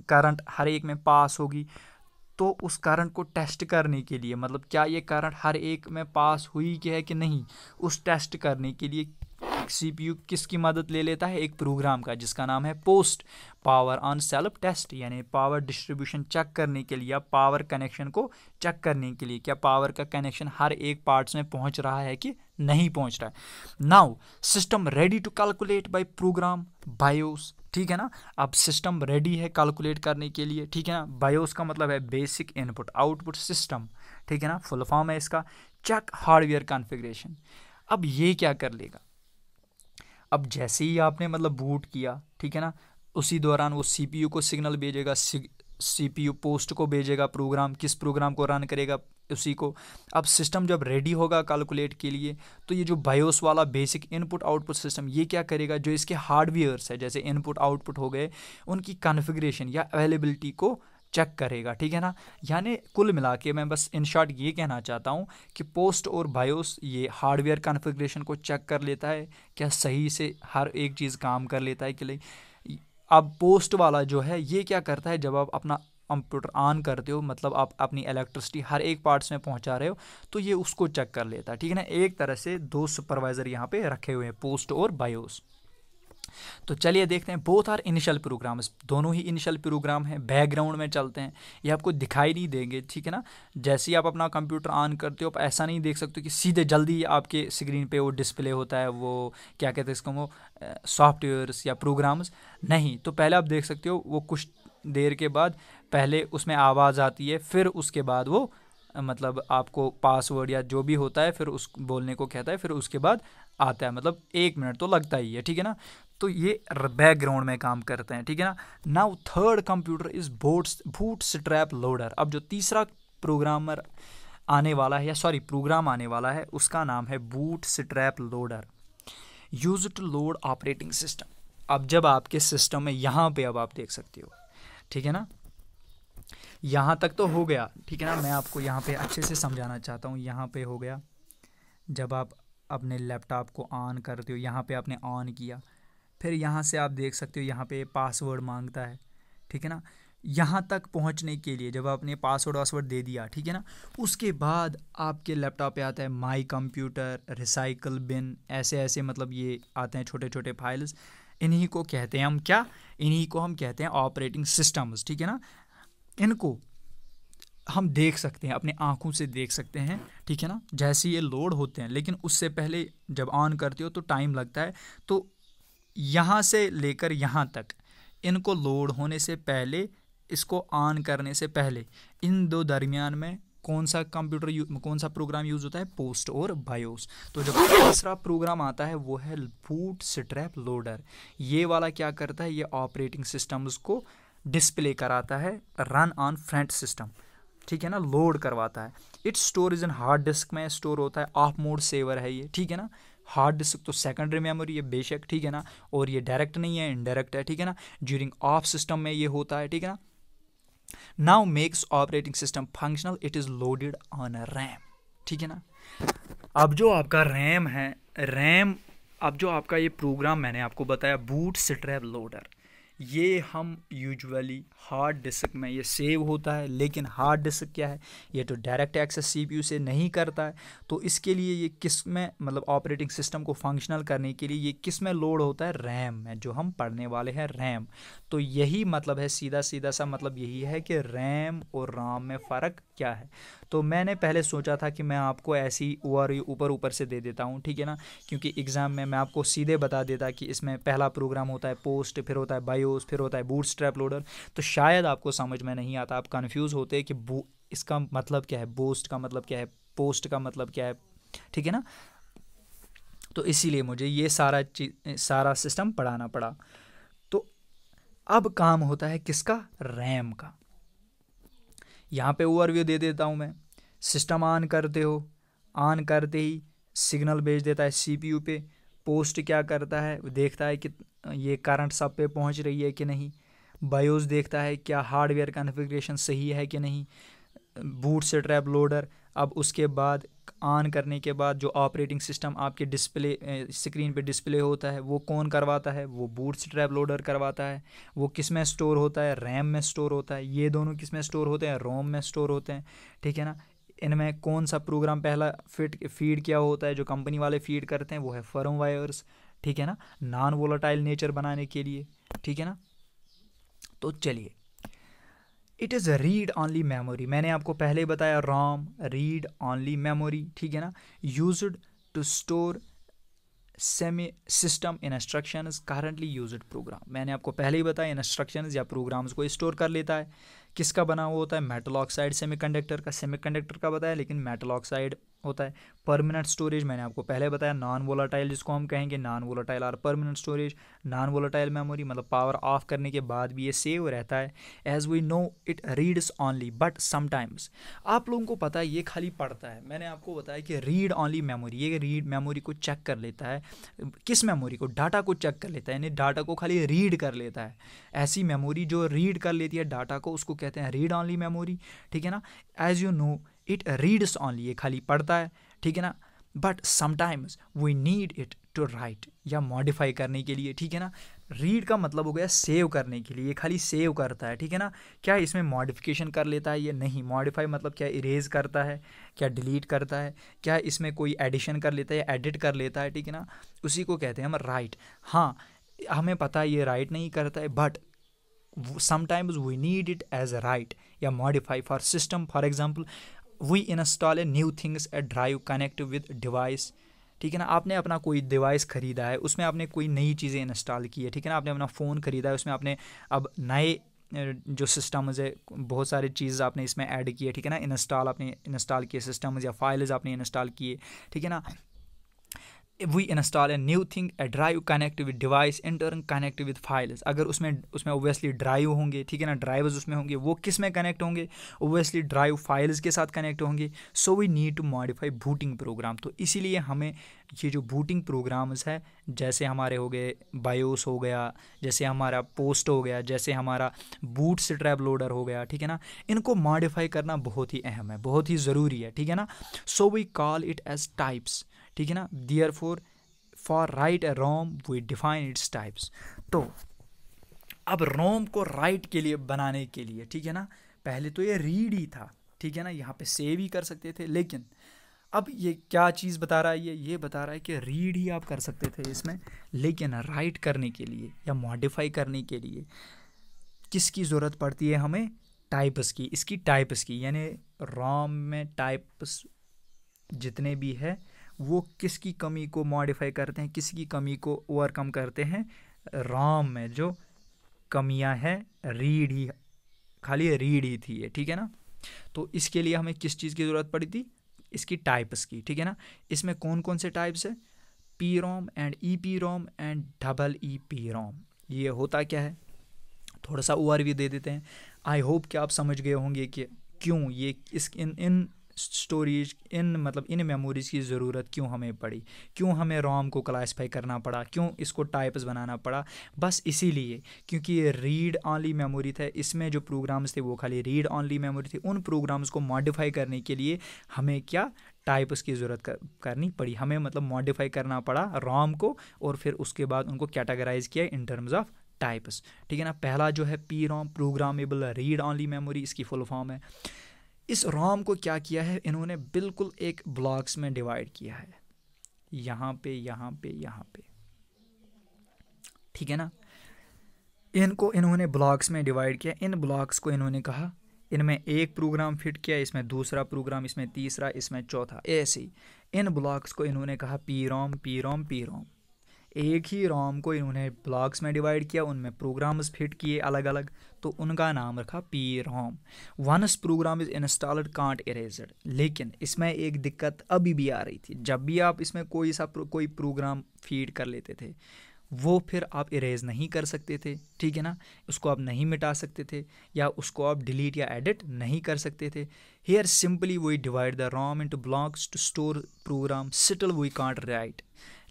Speaker 1: करंट हर एक में पास होगी। तो उस करंट को टेस्ट करने के लिए, मतलब क्या ये करंट हर एक में पास हुई कि है कि नहीं, उस टेस्ट करने के लिए सीपीयू किसकी मदद ले लेता है? एक प्रोग्राम का, जिसका नाम है POST, power on self test, यानी पावर डिस्ट्रीब्यूशन चेक करने के लिए या पावर कनेक्शन को चेक करने के लिए, क्या पावर का कनेक्शन हर एक पार्ट्स में पहुंच रहा है कि नहीं पहुंच रहा है। Now system ready to calculate by program BIOS, ठीक है ना। अब सिस्टम रेडी है कैलकुलेट करने के लिए, ठीक है ना। बायोस का मतलब है बेसिक इनपुट आउटपुट सिस्टम, ठीक है ना, फुल फॉर्म है इसका। Check hardware configuration. अब ये क्या कर लेगा? अब जैसे ही आपने मतलब बूट किया, ठीक है ना, उसी दौरान वो सीपीयू को सिग्नल भेजेगा, सीपीयू पोस्ट को भेजेगा, प्रोग्राम किस प्रोग्राम को रन करेगा उसी को। अब सिस्टम जब रेडी होगा कैलकुलेट के लिए, तो ये जो बायोस वाला बेसिक इनपुट आउटपुट सिस्टम ये क्या करेगा? जो इसके हार्डवेयर्स है, जैसे इनपुट आउटपुट हो गए, उनकी कॉन्फ़िगरेशन या अवेलेबिलिटी को चेक करेगा, ठीक है ना। यानी कुल मिला के मैं बस इन शॉर्ट ये कहना चाहता हूँ कि पोस्ट और बायोस ये हार्डवेयर कॉन्फ़िगरेशन को चेक कर लेता है, क्या सही से हर एक चीज़ काम कर लेता है कि नहीं। अब पोस्ट वाला जो है ये क्या करता है, जब आप अपना कंप्यूटर ऑन करते हो, मतलब आप अपनी इलेक्ट्रिसिटी हर एक पार्ट्स में पहुंचा रहे हो, तो ये उसको चेक कर लेता है, ठीक है ना। एक तरह से दो सुपरवाइज़र यहाँ पे रखे हुए हैं, पोस्ट और बायोस। तो चलिए देखते हैं, बोथ आर इनिशियल प्रोग्राम्स, दोनों ही इनिशियल प्रोग्राम हैं, बैकग्राउंड में चलते हैं, ये आपको दिखाई नहीं देंगे, ठीक है ना। जैसे ही आप अपना कंप्यूटर ऑन करते हो, आप ऐसा नहीं देख सकते कि सीधे जल्दी आपके स्क्रीन पे वो डिस्प्ले होता है, वो क्या कहते हैं इसको, वो सॉफ्टवेयर्स या प्रोग्राम्स नहीं। तो पहले आप देख सकते हो वो कुछ देर के बाद पहले उसमें आवाज़ आती है, फिर उसके बाद वो मतलब आपको पासवर्ड या जो भी होता है फिर उस बोलने को कहता है, फिर उसके बाद आता है, मतलब 1 मिनट तो लगता ही है, ठीक है ना। तो ये बैकग्राउंड में काम करते हैं, ठीक है ना। Now third computer is bootstrap loader. अब जो तीसरा प्रोग्रामर आने वाला है, या सॉरी प्रोग्राम आने वाला है, उसका नाम है bootstrap loader, use to load operating system. अब जब आपके सिस्टम में यहाँ पे अब आप देख सकते हो, ठीक है ना, यहाँ तक तो हो गया, ठीक है ना। मैं आपको यहाँ पे अच्छे से समझाना चाहता हूँ। यहाँ पे हो गया, जब आप अपने लैपटॉप को ऑन करते हो, यहाँ पे आपने ऑन किया, फिर यहाँ से आप देख सकते हो यहाँ पे पासवर्ड मांगता है, ठीक है ना। यहाँ तक पहुँचने के लिए जब आपने पासवर्ड दे दिया, ठीक है ना, उसके बाद आपके लैपटॉप पे आता है माई कंप्यूटर, रिसाइकल बिन, ऐसे ऐसे मतलब ये आते हैं छोटे छोटे फाइल्स। इन्हीं को कहते हैं हम क्या, इन्हीं को हम कहते हैं ऑपरेटिंग सिस्टम्स, ठीक है ना। इनको हम देख सकते हैं, अपने आँखों से देख सकते हैं, ठीक है ना, जैसे ये लोड होते हैं। लेकिन उससे पहले जब ऑन करते हो तो टाइम लगता है। तो यहाँ से लेकर यहाँ तक इनको लोड होने से पहले, इसको ऑन करने से पहले, इन दो दरमियान में कौन सा कौन सा प्रोग्राम यूज़ होता है, पोस्ट और बायोस। तो जब तीसरा प्रोग्राम आता है वो है बूटस्ट्रैप लोडर। ये वाला क्या करता है, ये ऑपरेटिंग सिस्टम्स को डिस्प्ले कराता है, रन ऑन फ्रंट सिस्टम, ठीक है ना, लोड करवाता है। It storage in hard disk में स्टोर होता है, ऑफ मोड सेवर है ये, ठीक है ना। हार्ड डिस्क तो सेकेंडरी मेमोरी है बेशक, ठीक है ना, और ये डायरेक्ट नहीं है, इनडायरेक्ट है, ठीक है ना। ड्यूरिंग ऑफ सिस्टम में ये होता है, ठीक है ना। Now makes operating system functional, it is loaded on RAM, ठीक है ना। अब जो आपका रैम है, रैम, अब जो आपका ये प्रोग्राम मैंने आपको बताया बूटस्ट्रैप लोडर, ये हम यूजुअली हार्ड डिस्क में ये सेव होता है। लेकिन हार्ड डिस्क क्या है, ये तो डायरेक्ट एक्सेस सीपीयू से नहीं करता है। तो इसके लिए ये किस में, मतलब ऑपरेटिंग सिस्टम को फंक्शनल करने के लिए ये किस में लोड होता है, रैम में, जो हम पढ़ने वाले हैं रैम। तो यही मतलब है, सीधा सीधा सा मतलब यही है कि रैम और राम में फ़र्क क्या है। तो मैंने पहले सोचा था कि मैं आपको ऐसी ऊपर ऊपर से दे देता हूँ, ठीक है ना, क्योंकि एग्ज़ाम में मैं आपको सीधे बता देता कि इसमें पहला प्रोग्राम होता है पोस्ट, फिर होता है बायोस, फिर होता है बूटस्ट्रैप लोडर, तो शायद आपको समझ में नहीं आता, आप कंफ्यूज होते कि इसका मतलब क्या है, बूस्ट का मतलब क्या है, पोस्ट का मतलब क्या है, ठीक है ना। तो इसीलिए मुझे ये सारा सिस्टम पढ़ाना पड़ा। तो अब काम होता है किसका, रैम का। यहाँ पे ओवरव्यू दे देता हूँ मैं। सिस्टम ऑन करते हो, ऑन करते ही सिग्नल भेज देता है सीपीयू पे। पोस्ट क्या करता है, देखता है कि ये करंट सब पे पहुँच रही है कि नहीं। बायोस देखता है क्या हार्डवेयर कॉन्फ़िगरेशन सही है कि नहीं। बूटस्ट्रैप लोडर, अब उसके बाद ऑन करने के बाद जो ऑपरेटिंग सिस्टम आपके डिस्प्ले स्क्रीन पे डिस्प्ले होता है वो कौन करवाता है, वो बूटस्ट्रैप लोडर करवाता है। वो किस में स्टोर होता है, रैम में स्टोर होता है। ये दोनों किस में स्टोर होते हैं, रोम में स्टोर होते हैं, ठीक है ना। इनमें कौन सा प्रोग्राम पहला फीड किया होता है, जो कंपनी वाले फीड करते हैं, वो है फर्मवायर्स, ठीक है ना, नॉन वोलेटाइल नेचर बनाने के लिए, ठीक है ना। तो चलिए, it is read only memory, मैंने आपको पहले ही बताया, रॉम रीड ऑनली मेमोरी, ठीक है ना, used to store semi system instructions currently used program. मैंने आपको पहले ही बताया, इंस्ट्रक्शंस या प्रोग्राम्स को स्टोर कर लेता है। किसका बना हुआ होता है, मेटल ऑक्साइड सेमीकंडक्टर का, सेमीकंडक्टर का बताया, लेकिन मेटल ऑक्साइड होता है। परमानेंट स्टोरेज मैंने आपको पहले बताया, नॉन वोलाटाइल जिसको हम कहेंगे, नॉन वोलाटाइल और permanent storage. Non volatile memory मतलब पावर ऑफ करने के बाद भी ये सेव रहता है। As we know it reads only but sometimes, आप लोगों को पता है ये खाली पढ़ता है। मैंने आपको बताया कि रीड ऑनली मेमोरी, ये रीड मेमोरी को चेक कर लेता है। किस मेमोरी को? डाटा को चेक कर लेता है, यानी डाटा को खाली रीड कर लेता है। ऐसी मेमोरी जो रीड कर लेती है डाटा को, उसको कहते हैं रीड ऑनली मेमोरी, ठीक है ना। As you know it reads only, ये खाली पढ़ता है, ठीक है ना। But sometimes we need it to write, या मॉडिफाई करने के लिए, ठीक है ना। रीड का मतलब हो गया सेव करने के लिए, ये खाली सेव करता है, ठीक है ना। क्या इसमें मॉडिफिकेशन कर लेता है? ये नहीं। मॉडिफाई मतलब क्या? इरेज करता है, क्या डिलीट करता है, क्या इसमें कोई एडिशन कर लेता है या एडिट कर लेता है, ठीक है ना। उसी को कहते हैं हम राइट। हाँ, हमें पता है ये राइट नहीं करता है, but sometimes we need it as a write या modify for system. For example, we install a new things a drive connect with device, ठीक है ना। आपने अपना कोई डिवाइस ख़रीदा है, उसमें आपने कोई नई चीज़ें इंस्टॉल की है, ठीक है ना। आपने अपना फ़ोन ख़रीदा है, उसमें आपने अब नए जो सिस्टम्स है, बहुत सारी चीज़ आपने इसमें ऐड की है, ठीक है ना। इंस्टॉल आपने इंस्टॉल किए सिस्टम्स या फाइल्स आपने इंस्टॉल किए, ठीक है ना। We install a new thing a drive connect with device in turn connect with files. अगर उसमें ओबियसली ड्राइव होंगे, ठीक है ना, ड्राइव्स उसमें होंगे, वो किस में कनेक्ट होंगे? ओबियसली ड्राइव फाइल्स के साथ कनेक्ट होंगे। So we need to modify booting program. तो इसीलिए हमें ये जो बूटिंग प्रोग्राम्स है, जैसे हमारे हो गए बायोस हो गया, जैसे हमारा पोस्ट हो गया, जैसे हमारा बूट स्ट्रैप लोडर हो गया, ठीक है ना, इनको मॉडिफाई करना बहुत ही अहम है, बहुत ही ज़रूरी है, ठीक है ना। So we call it as types, ठीक है ना। Therefore for write a ROM we define its types. तो अब रोम को राइट के लिए बनाने के लिए, ठीक है ना, पहले तो ये रीड ही था, ठीक है ना, यहाँ पे सेव ही कर सकते थे, लेकिन अब ये क्या चीज़ बता रहा है? ये बता रहा है कि रीड ही आप कर सकते थे इसमें, लेकिन राइट करने के लिए या मॉडिफाई करने के लिए किसकी ज़रूरत पड़ती है हमें? टाइप्स की। इसकी टाइप्स की, यानी रोम में टाइप्स जितने भी है वो किसकी कमी को मॉडिफाई करते हैं, किसकी कमी को ओवरकम करते हैं? रोम में जो कमियां हैं, रीड ही, खाली रीड ही थी ये, ठीक है ना। तो इसके लिए हमें किस चीज़ की ज़रूरत पड़ी थी? इसकी टाइप्स की, ठीक है ना। इसमें कौन कौन से टाइप्स है? P Rome and E P Rome and double E P रोम। ये होता क्या है, थोड़ा सा ओवरव्यू दे देते हैं। आई होप कि आप समझ गए होंगे कि क्यों ये इन स्टोरेज, इन मेमोरीज़ की ज़रूरत क्यों हमें पड़ी, क्यों हमें रोम को क्लासीफाई करना पड़ा, क्यों इसको टाइप्स बनाना पड़ा। बस इसीलिए क्योंकि ये रीड ऑनली मेमोरी था, इसमें जो प्रोग्राम्स थे वो खाली रीड ऑनली मेमोरी थी। उन प्रोग्राम्स को मॉडिफाई करने के लिए हमें क्या टाइप्स की ज़रूरत करनी पड़ी, हमें मतलब मॉडिफाई करना पड़ा रोम को, और फिर उसके बाद उनको कैटेगराइज किया इन टर्म्स ऑफ टाइप्स, ठीक है ना। पहला जो है P ROM, programmable read only memory, इसकी फुल फॉर्म है। इस रोम को क्या किया है इन्होंने? बिल्कुल एक ब्लॉक्स में डिवाइड किया है, यहाँ पे, यहाँ पे, यहाँ पे, ठीक है ना। इनको इन्होंने ब्लॉक्स में डिवाइड किया। इन ब्लॉक्स को इन्होंने कहा, इनमें एक प्रोग्राम फिट किया, इसमें दूसरा प्रोग्राम, इसमें तीसरा, इसमें चौथा, ऐसे ही इन ब्लॉक्स को इन्होंने कहा P ROM, P ROM, P ROM. एक ही रोम को इन्होंने ब्लॉक्स में डिवाइड किया, उनमें प्रोग्राम्स फिट किए अलग अलग, तो उनका नाम रखा P ROM. Once program is installed can't erased. लेकिन इसमें एक दिक्कत अभी भी आ रही थी, जब भी आप इसमें कोई प्रोग्राम फीड कर लेते थे, वो फिर आप इरेज नहीं कर सकते थे, ठीक है ना। उसको आप नहीं मिटा सकते थे, या उसको आप डिलीट या एडिट नहीं कर सकते थे। Here simply we divide the ROM into blocks to store program, still we can't write.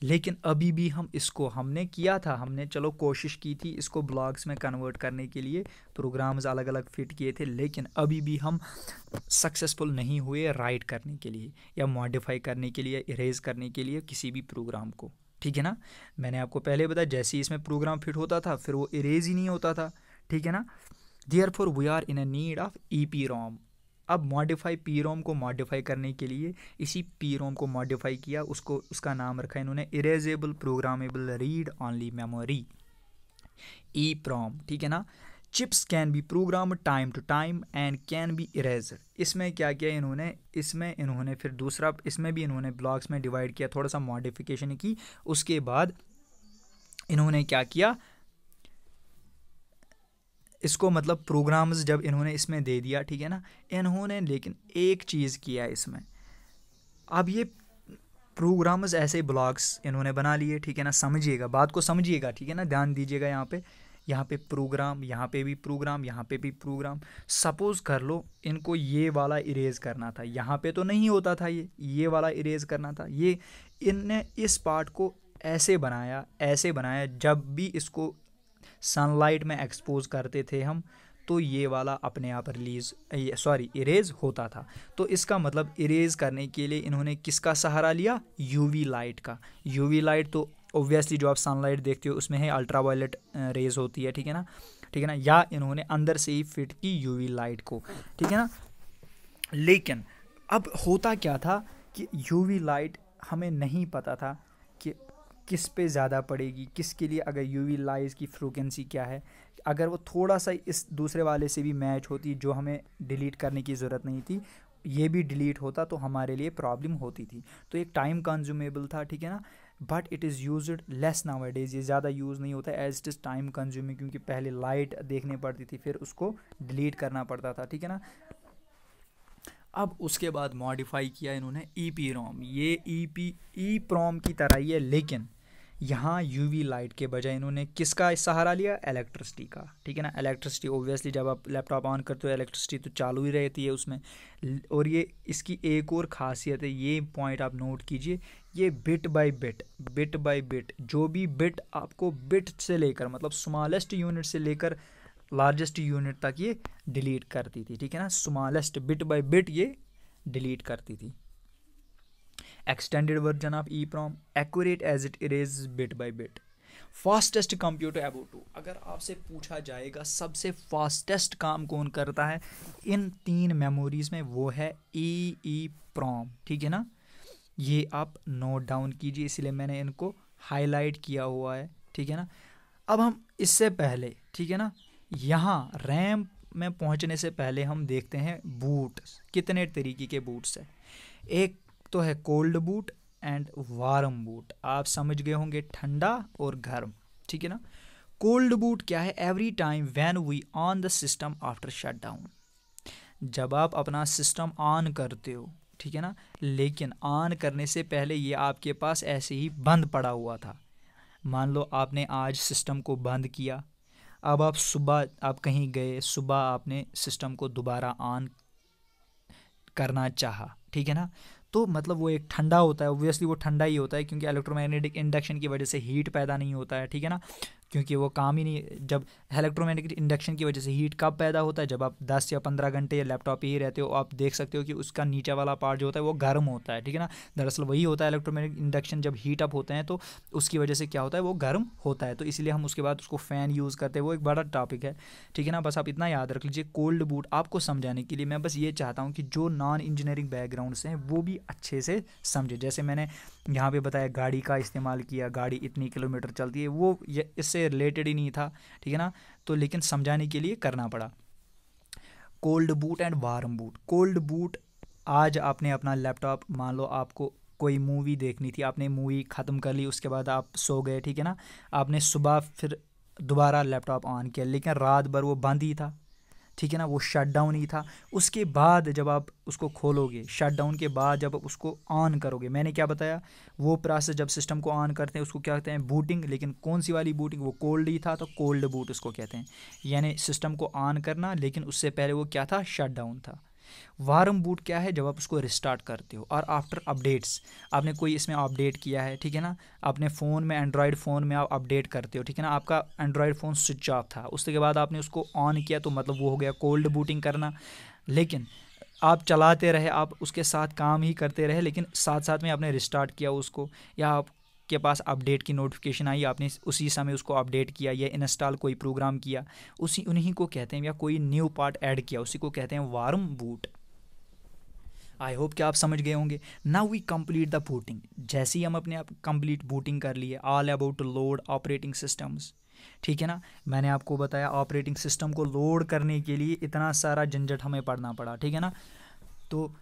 Speaker 1: लेकिन अभी भी हमने किया था, हमने चलो कोशिश की थी इसको ब्लॉक्स में कन्वर्ट करने के लिए, प्रोग्राम्स अलग अलग फिट किए थे, लेकिन अभी भी हम सक्सेसफुल नहीं हुए राइट करने के लिए या मॉडिफाई करने के लिए, इरेज करने के लिए किसी भी प्रोग्राम को, ठीक है ना। मैंने आपको पहले बताया, जैसे ही इसमें प्रोग्राम फिट होता था फिर वो इरेज ही नहीं होता था, ठीक है ना। Therefore we are in a need of E P ROM. अब मॉडिफाई पी रोम को मॉडिफाई करने के लिए इसी पी रोम को मॉडिफाई किया, उसका नाम रखा इन्होंने erasable programmable read only memory, E PROM, ठीक है ना। Chips can be program time to time and can be eraser. इसमें क्या किया इन्होंने, इसमें इन्होंने फिर दूसरा, इसमें भी इन्होंने ब्लॉक्स में डिवाइड किया, थोड़ा सा मॉडिफिकेशन की। उसके बाद इन्होंने क्या किया, इसको मतलब प्रोग्राम्स जब इन्होंने इसमें दे दिया, ठीक है ना, इन्होंने लेकिन एक चीज़ किया इसमें, अब ये प्रोग्रामर्स ऐसे ब्लॉक्स इन्होंने बना लिए, ठीक है ना, समझिएगा बात को, समझिएगा, ठीक है ना, ध्यान दीजिएगा। यहाँ पे प्रोग्राम, यहाँ पे भी प्रोग्राम, यहाँ पे भी प्रोग्राम। सपोज कर लो इनको ये वाला इरेज करना था, यहाँ पे तो नहीं होता था, ये वाला इरेज करना था। ये इनने इस पार्ट को ऐसे बनाया, जब भी इसको सनलाइट में एक्सपोज करते थे हम, तो ये वाला अपने आप इरेज होता था। तो इसका मतलब इरेज करने के लिए इन्होंने किसका सहारा लिया? यूवी लाइट का। यूवी लाइट तो ऑब्वियसली जो आप सनलाइट देखते हो उसमें है अल्ट्रावायलेट रेज होती है, ठीक है ना, या इन्होंने अंदर से ही फिट की यूवी लाइट को, ठीक है ना। लेकिन अब होता क्या था कि यूवी लाइट हमें नहीं पता था कि किस पे ज़्यादा पड़ेगी, किसके लिए, अगर यूवी लाइट की फ्रीक्वेंसी क्या है। अगर वो थोड़ा सा इस दूसरे वाले से भी मैच होती, जो हमें डिलीट करने की ज़रूरत नहीं थी, ये भी डिलीट होता, तो हमारे लिए प्रॉब्लम होती थी। तो एक टाइम कंज्यूमेबल था, ठीक है ना, but it is used less nowadays. ये ज़्यादा यूज़ नहीं होता as it is time consuming, क्योंकि पहले लाइट देखनी पड़ती थी, फिर उसको डिलीट करना पड़ता था, ठीक है ना। अब उसके बाद मॉडिफाई किया इन्होंने EEPROM। ये EEPROM की तरह ही है, लेकिन यहाँ यूवी लाइट के बजाय इन्होंने किसका सहारा लिया? इलेक्ट्रिसिटी का, ठीक है ना। इलेक्ट्रिसिटी ऑब्वियसली जब आप लैपटॉप ऑन करते हो इलेक्ट्रिसिटी तो चालू ही रहती है उसमें। और ये इसकी एक और ख़ासियत है, ये पॉइंट आप नोट कीजिए, ये बिट बाय बिट, जो भी बिट आपको बिट से लेकर, मतलब स्मॉलेस्ट यूनिट से लेकर लार्जेस्ट यूनिट तक ये डिलीट करती थी, ठीक है ना। स्मॉलेस्ट बिट बाय बिट ये डिलीट करती थी। Extended version of EEPROM, accurate as it erase bit by bit. Fastest computer about to. अगर आपसे पूछा जाएगा सबसे फास्टेस्ट काम कौन करता है इन 3 मेमोरीज में, वो है EEPROM, ठीक है ना। ये आप नोट डाउन कीजिए, इसलिए मैंने इनको हाईलाइट किया हुआ है, ठीक है ना। अब हम इससे पहले, ठीक है ना, यहाँ रैम में पहुँचने से पहले हम देखते हैं बूट, कितने तरीके के बूट्स हैं। एक तो है cold boot and warm boot. आप समझ गए होंगे, ठंडा और गर्म, ठीक है ना। कोल्ड बूट क्या है? Every time when we on the system after shutdown. जब आप अपना सिस्टम ऑन करते हो, ठीक है ना, लेकिन ऑन करने से पहले ये आपके पास ऐसे ही बंद पड़ा हुआ था। मान लो आपने आज सिस्टम को बंद किया, अब आप सुबह आप कहीं गए, सुबह आपने सिस्टम को दोबारा ऑन करना चाहा, ठीक है ना, तो मतलब वो एक ठंडा होता है, ऑब्वियसली वो ठंडा ही होता है, क्योंकि इलेक्ट्रोमैग्नेटिक इंडक्शन की वजह से हीट पैदा नहीं होता है, ठीक है ना, क्योंकि वो काम ही नहीं। जब इलेक्ट्रोमैग्नेटिक इंडक्शन की वजह से हीट कब पैदा होता है? जब आप 10 या 15 घंटे लैपटॉप पे ही रहते हो, आप देख सकते हो कि उसका नीचे वाला पार्ट जो होता है वो गर्म होता है, ठीक है ना। दरअसल वही होता है इलेक्ट्रोमैग्नेटिक इंडक्शन, जब हीट अप होते हैं तो उसकी वजह से क्या होता है, वो गर्म होता है, तो इसलिए हम उसके बाद उसको फ़ैन यूज़ करते हैं। वो एक बड़ा टॉपिक है, ठीक है ना, बस आप इतना याद रख लीजिए। कोल्ड बूट आपको समझाने के लिए मैं बस ये चाहता हूँ कि जो नॉन इंजीनियरिंग बैकग्राउंड से हैं वो भी अच्छे से समझे। जैसे मैंने यहाँ पे बताया गाड़ी का इस्तेमाल किया, गाड़ी इतनी किलोमीटर चलती है, वो इससे रिलेटेड ही नहीं था, ठीक है ना, तो लेकिन समझाने के लिए करना पड़ा। Cold boot and warm boot. Cold boot, आज आपने अपना लैपटॉप, मान लो आपको कोई मूवी देखनी थी, आपने मूवी ख़त्म कर ली, उसके बाद आप सो गए, ठीक है ना, आपने सुबह फिर दोबारा लैपटॉप ऑन किया, लेकिन रात भर वो बंद ही था, ठीक है ना, वो शट डाउन ही था। उसके बाद जब आप उसको खोलोगे, शट डाउन के बाद जब आप उसको ऑन करोगे, मैंने क्या बताया, वो प्रोसेस जब सिस्टम को ऑन करते हैं उसको क्या कहते हैं? बूटिंग। लेकिन कौन सी वाली बूटिंग? वो कोल्ड ही था, तो कोल्ड बूट उसको कहते हैं, यानी सिस्टम को ऑन करना, लेकिन उससे पहले वो क्या था? शट डाउन था। वार्म बूट क्या है? जब आप उसको रिस्टार्ट करते हो और आफ्टर अपडेट्स, आपने कोई इसमें अपडेट किया है, ठीक है ना, अपने फ़ोन में, एंड्रॉयड फ़ोन में आप अपडेट करते हो, ठीक है ना, आपका एंड्रॉयड फ़ोन स्विच ऑफ था, उसके बाद आपने उसको ऑन किया, तो मतलब वो हो गया कोल्ड बूटिंग करना। लेकिन आप चलाते रहे, आप उसके साथ काम ही करते रहे, लेकिन साथ साथ में आपने रिस्टार्ट किया उसको, या आप के पास अपडेट की नोटिफिकेशन आई, आपने उसी समय उसको अपडेट किया या इंस्टॉल कोई प्रोग्राम किया, उन्हीं को कहते हैं, या कोई न्यू पार्ट ऐड किया, उसी को कहते हैं वार्म बूट। आई होप कि आप समझ गए होंगे। Now we complete the booting. जैसे ही हम अपने आप कंप्लीट बूटिंग कर लिए, all about load operating systems, ठीक है ना, मैंने आपको बताया ऑपरेटिंग सिस्टम को लोड करने के लिए इतना सारा झंझट हमें पढ़ना पड़ा, ठीक है ना। तो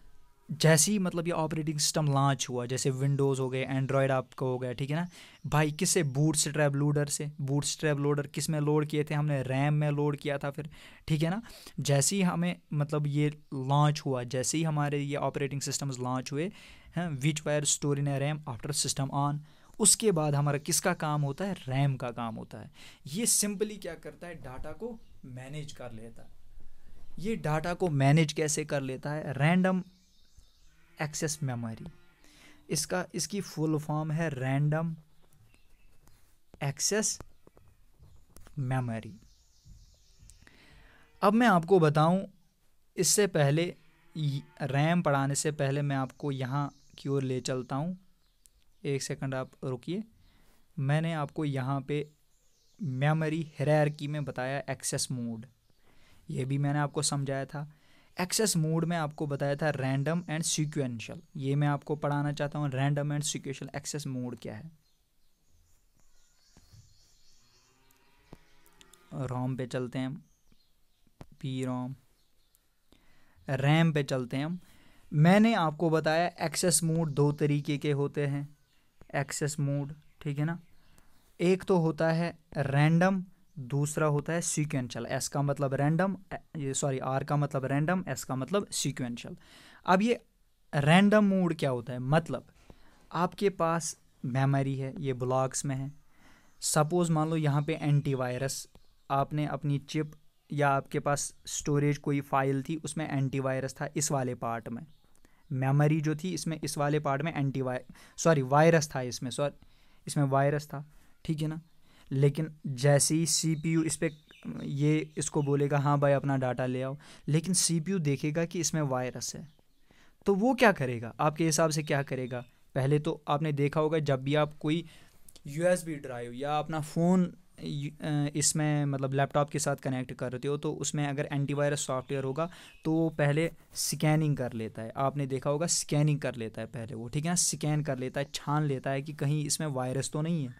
Speaker 1: जैसे ही मतलब ये ऑपरेटिंग सिस्टम लॉन्च हुआ, जैसे विंडोज़ हो गए, एंड्रॉयड आपका हो गया, ठीक है ना भाई, किससे? बूटस्ट्रैप लोडर से। बूटस्ट्रैप लोडर किस में लोड किए थे हमने? रैम में लोड किया था फिर, ठीक है ना। जैसे ही हमें मतलब ये लॉन्च हुआ, जैसे ही हमारे ये ऑपरेटिंग सिस्टम्स लॉन्च हुए हैं, which were store in RAM after system on, उसके बाद हमारा किसका काम होता है? रैम का काम होता है। ये सिंपली क्या करता है? डाटा को मैनेज कर लेता है। ये डाटा को मैनेज कैसे कर लेता है? रैंडम एक्सेस मेमोरी, इसकी फुल फॉर्म है रैंडम एक्सेस मेमोरी। अब मैं आपको बताऊं, इससे पहले रैम पढ़ाने से पहले मैं आपको यहाँ की ओर ले चलता हूँ। एक सेकंड आप रुकिए। मैंने आपको यहाँ पे मेमोरी हायरार्की में बताया एक्सेस मोड, ये भी मैंने आपको समझाया था। एक्सेस मोड में आपको बताया था रैंडम एंड सीक्वेंशियल, ये मैं आपको पढ़ाना चाहता हूँ। Random and sequential access mode क्या है? रोम पे चलते हैं हम, पी रोम, रैम पे चलते हैं हम। मैंने आपको बताया एक्सेस मोड दो तरीके के होते हैं। एक्सेस मोड, ठीक है ना, एक तो होता है रैंडम, दूसरा होता है सीक्वेंशियल। एस का मतलब रैंडम, ये सॉरी आर का मतलब रैंडम, एस का मतलब सीक्वेंशियल। अब ये रैंडम मोड क्या होता है? मतलब आपके पास मेमोरी है, ये ब्लॉक्स में है। सपोज मान लो यहाँ पे एंटीवायरस, आपने अपनी चिप या आपके पास स्टोरेज कोई फाइल थी, उसमें एंटीवायरस था इस वाले पार्ट में। मेमोरी जो थी इसमें इस वाले पार्ट में वायरस था इसमें, इसमें वायरस था, ठीक है ना। लेकिन जैसे ही सीपीयू इस पर ये इसको बोलेगा हाँ भाई अपना डाटा ले आओ, लेकिन सीपीयू देखेगा कि इसमें वायरस है, तो वो क्या करेगा? आपके हिसाब से क्या करेगा? पहले तो आपने देखा होगा, जब भी आप कोई यूएसबी ड्राइव या अपना फ़ोन इसमें मतलब लैपटॉप के साथ कनेक्ट करते हो, तो उसमें अगर एंटीवायरस सॉफ्टवेयर होगा तो वो पहले स्कैनिंग कर लेता है। आपने देखा होगा स्कैनिंग कर लेता है पहले वो, ठीक है ना, स्कैन कर लेता है, छान लेता है कि कहीं इसमें वायरस तो नहीं है,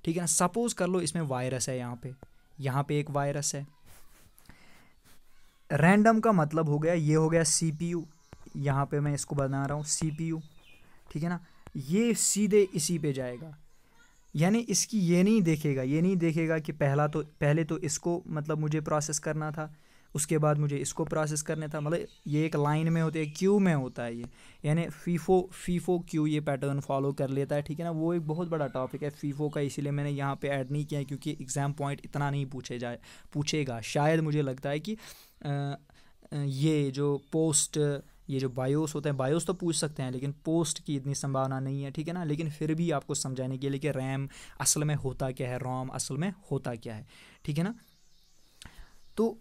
Speaker 1: ठीक है ना। सपोज कर लो इसमें वायरस है, यहाँ पे एक वायरस है। रैंडम का मतलब हो गया, ये हो गया सीपीयू, यहाँ पे मैं इसको बना रहा हूँ सीपीयू, ठीक है ना। ये सीधे इसी पे जाएगा, यानी इसकी ये नहीं देखेगा कि पहले तो इसको मतलब मुझे प्रोसेस करना था, उसके बाद मुझे इसको प्रोसेस करना था। मतलब ये एक लाइन में होती है, क्यू में होता है ये, यानी फीफो क्यू ये पैटर्न फॉलो कर लेता है, ठीक है ना। वो एक बहुत बड़ा टॉपिक है फीफो का, इसीलिए मैंने यहाँ पे ऐड नहीं किया है, क्योंकि एग्ज़ाम पॉइंट इतना नहीं पूछेगा शायद। मुझे लगता है कि ये जो पोस्ट, ये जो बायोस होते हैं, बायोस तो पूछ सकते हैं, लेकिन पोस्ट की इतनी संभावना नहीं है, ठीक है ना। लेकिन फिर भी आपको समझाने के लिए कि रैम असल में होता क्या है, रोम असल में होता क्या है, ठीक है ना। तो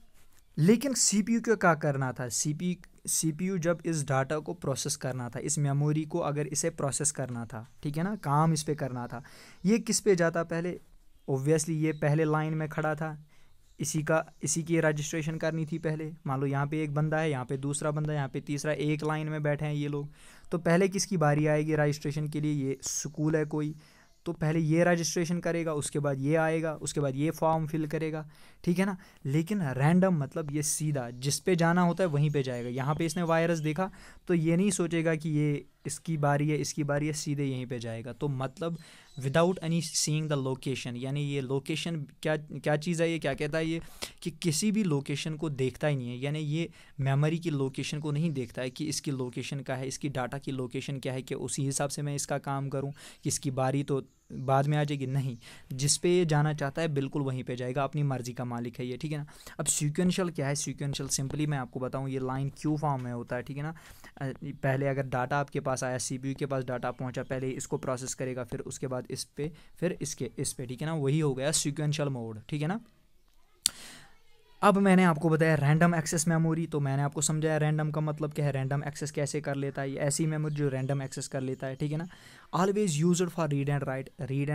Speaker 1: लेकिन सीपीयू को क्या करना था? सीपीयू जब इस डाटा को प्रोसेस करना था, इस मेमोरी को अगर इसे प्रोसेस करना था, ठीक है ना, काम इस पे करना था, ये किस पे जाता पहले? ओब्वियसली ये पहले लाइन में खड़ा था, इसी की रजिस्ट्रेशन करनी थी पहले। मान लो यहाँ पे एक बंदा है, यहाँ पे दूसरा बंदा है, यहाँ पे तीसरा, एक लाइन में बैठे हैं ये लोग। तो पहले किसकी बारी आएगी रजिस्ट्रेशन के लिए? ये स्कूल है कोई, तो पहले ये रजिस्ट्रेशन करेगा, उसके बाद ये आएगा, उसके बाद ये फॉर्म फिल करेगा, ठीक है ना। लेकिन रैंडम मतलब ये सीधा जिस पे जाना होता है वहीं पे जाएगा। यहाँ पे इसने वायरस देखा तो ये नहीं सोचेगा कि ये इसकी बारी है, सीधे यहीं पे जाएगा। तो मतलब without any seeing the location, यानी ये लोकेशन क्या चीज़ है, ये क्या कहता है ये, कि किसी भी लोकेशन को देखता ही नहीं है, यानी ये मेमोरी की लोकेशन को नहीं देखता है कि इसकी लोकेशन क्या है, इसकी डाटा की लोकेशन क्या है, कि उसी हिसाब से मैं इसका काम करूं, कि इसकी बारी तो बाद में आ जाएगी। नहीं, जिस पे ये जाना चाहता है बिल्कुल वहीं पे जाएगा, अपनी मर्ज़ी का मालिक है ये, ठीक है ना। अब सीक्वेंशियल क्या है? सीक्वेंशियल सिंपली मैं आपको बताऊं, ये लाइन क्यू फॉर्म में होता है, ठीक है ना। पहले अगर डाटा आपके पास आया, सीपीयू के पास डाटा पहुंचा, पहले इसको प्रोसेस करेगा, फिर उसके बाद इस पे, फिर इस पे, ठीक है ना। वही हो गया सीक्वेंशियल मोड, ठीक है ना। अब मैंने आपको बताया रैंडम एक्सेस मेमोरी, तो मैंने आपको समझाया रैंडम का मतलब क्या है, रैंडम एक्सेस कैसे कर लेता है। ये ऐसी मेमोरी जो रैंडम एक्सेस कर लेता है, ठीक है ना। Always used for read and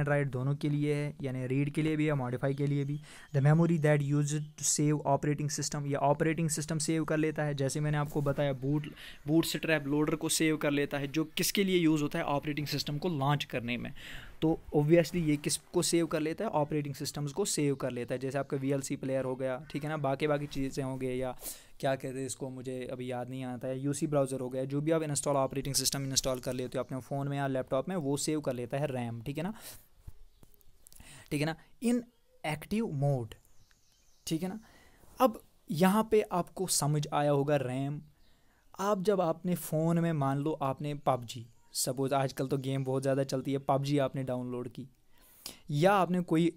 Speaker 1: right दोनों के लिए है, यानी रीड के लिए भी है, मॉडिफाई के लिए भी। The memory that use to save operating system, ये ऑपरेटिंग सिस्टम सेव कर लेता है। जैसे मैंने आपको बताया बूटस्ट्रैप लोडर को सेव कर लेता है, जो किसके लिए यूज़ होता है? ऑपरेटिंग सिस्टम को लॉन्च करने में। तो ऑब्वियसली ये किसको सेव कर लेता है, ऑपरेटिंग सिस्टम्स को सेव कर लेता है। जैसे आपका VLC प्लेयर हो गया, ठीक है ना, बाकी चीज़ें हो गए, या क्या कहते हैं इसको, मुझे अभी याद नहीं आता है, UC ब्राउज़र हो गया, जो भी आप इंस्टॉल ऑपरेटिंग सिस्टम इंस्टॉल कर लेते हो अपने फ़ोन में या लैपटॉप में, वो सेव कर लेता है रैम, ठीक है ना, ठीक है ना, इन एक्टिव मोड, ठीक है ना। अब यहाँ पे आपको समझ आया होगा रैम। आप जब आपने फ़ोन में, मान लो आपने PUBG, सपोज आजकल तो गेम बहुत ज़्यादा चलती है, PUBG आपने डाउनलोड की, या आपने कोई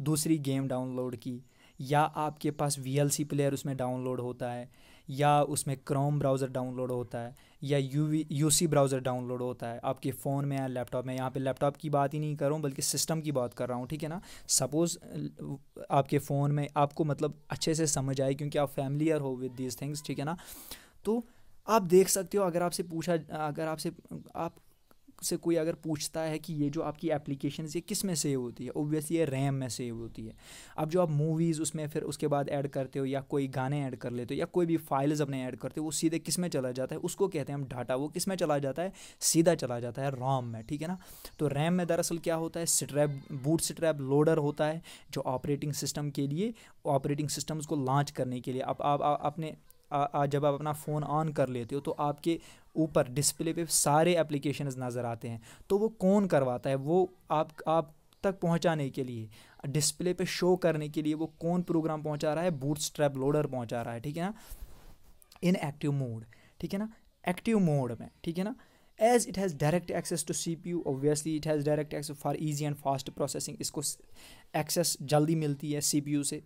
Speaker 1: दूसरी गेम डाउनलोड की, या आपके पास VLC प्लेयर उसमें डाउनलोड होता है, या उसमें क्रोम ब्राउज़र डाउनलोड होता है, या UC ब्राउज़र डाउनलोड होता है आपके फ़ोन में या लैपटॉप में। यहाँ पे लैपटॉप की बात ही नहीं कर रहा हूँ, बल्कि सिस्टम की बात कर रहा हूँ, ठीक है ना। सपोज़ आपके फ़ोन में, आपको मतलब अच्छे से समझ आए क्योंकि आप फैमिलियर हो विद दीज थिंग्स, ठीक है ना। तो आप देख सकते हो, अगर आपसे कोई अगर पूछता है कि ये जो आपकी एप्लीकेशन ये किस में सेव होती है, ओब्वियसली ये रैम में सेव होती है। अब जो आप मूवीज़ उसमें फिर उसके बाद ऐड करते हो, या कोई गाने ऐड कर लेते हो, या कोई भी फाइल्स अपने ऐड करते हो, वो सीधे किस में चला जाता है, उसको कहते हैं हम डाटा। वो किस में चला जाता है, सीधा चला जाता है रोम में, ठीक है ना। तो रैम में दरअसल क्या होता है, बूट स्ट्रैप लोडर होता है, जो ऑपरेटिंग सिस्टम के लिए, ऑपरेटिंग सिस्टम्स को लॉन्च करने के लिए, आप अपने जब आप अपना फ़ोन ऑन कर लेते हो तो आपके ऊपर डिस्प्ले पे सारे एप्लीकेशंस नज़र आते हैं। तो वो कौन करवाता है, वो आप तक पहुंचाने के लिए, डिस्प्ले पे शो करने के लिए वो कौन प्रोग्राम पहुंचा रहा है, बूटस्ट्रैप लोडर पहुंचा रहा है, ठीक है ना, इन एक्टिव मोड, ठीक है ना, एक्टिव मोड में, ठीक है ना। As it has direct access to CPU, obviously it has direct access for easy and fast processing, इसको एक्सेस जल्दी मिलती है CPU से,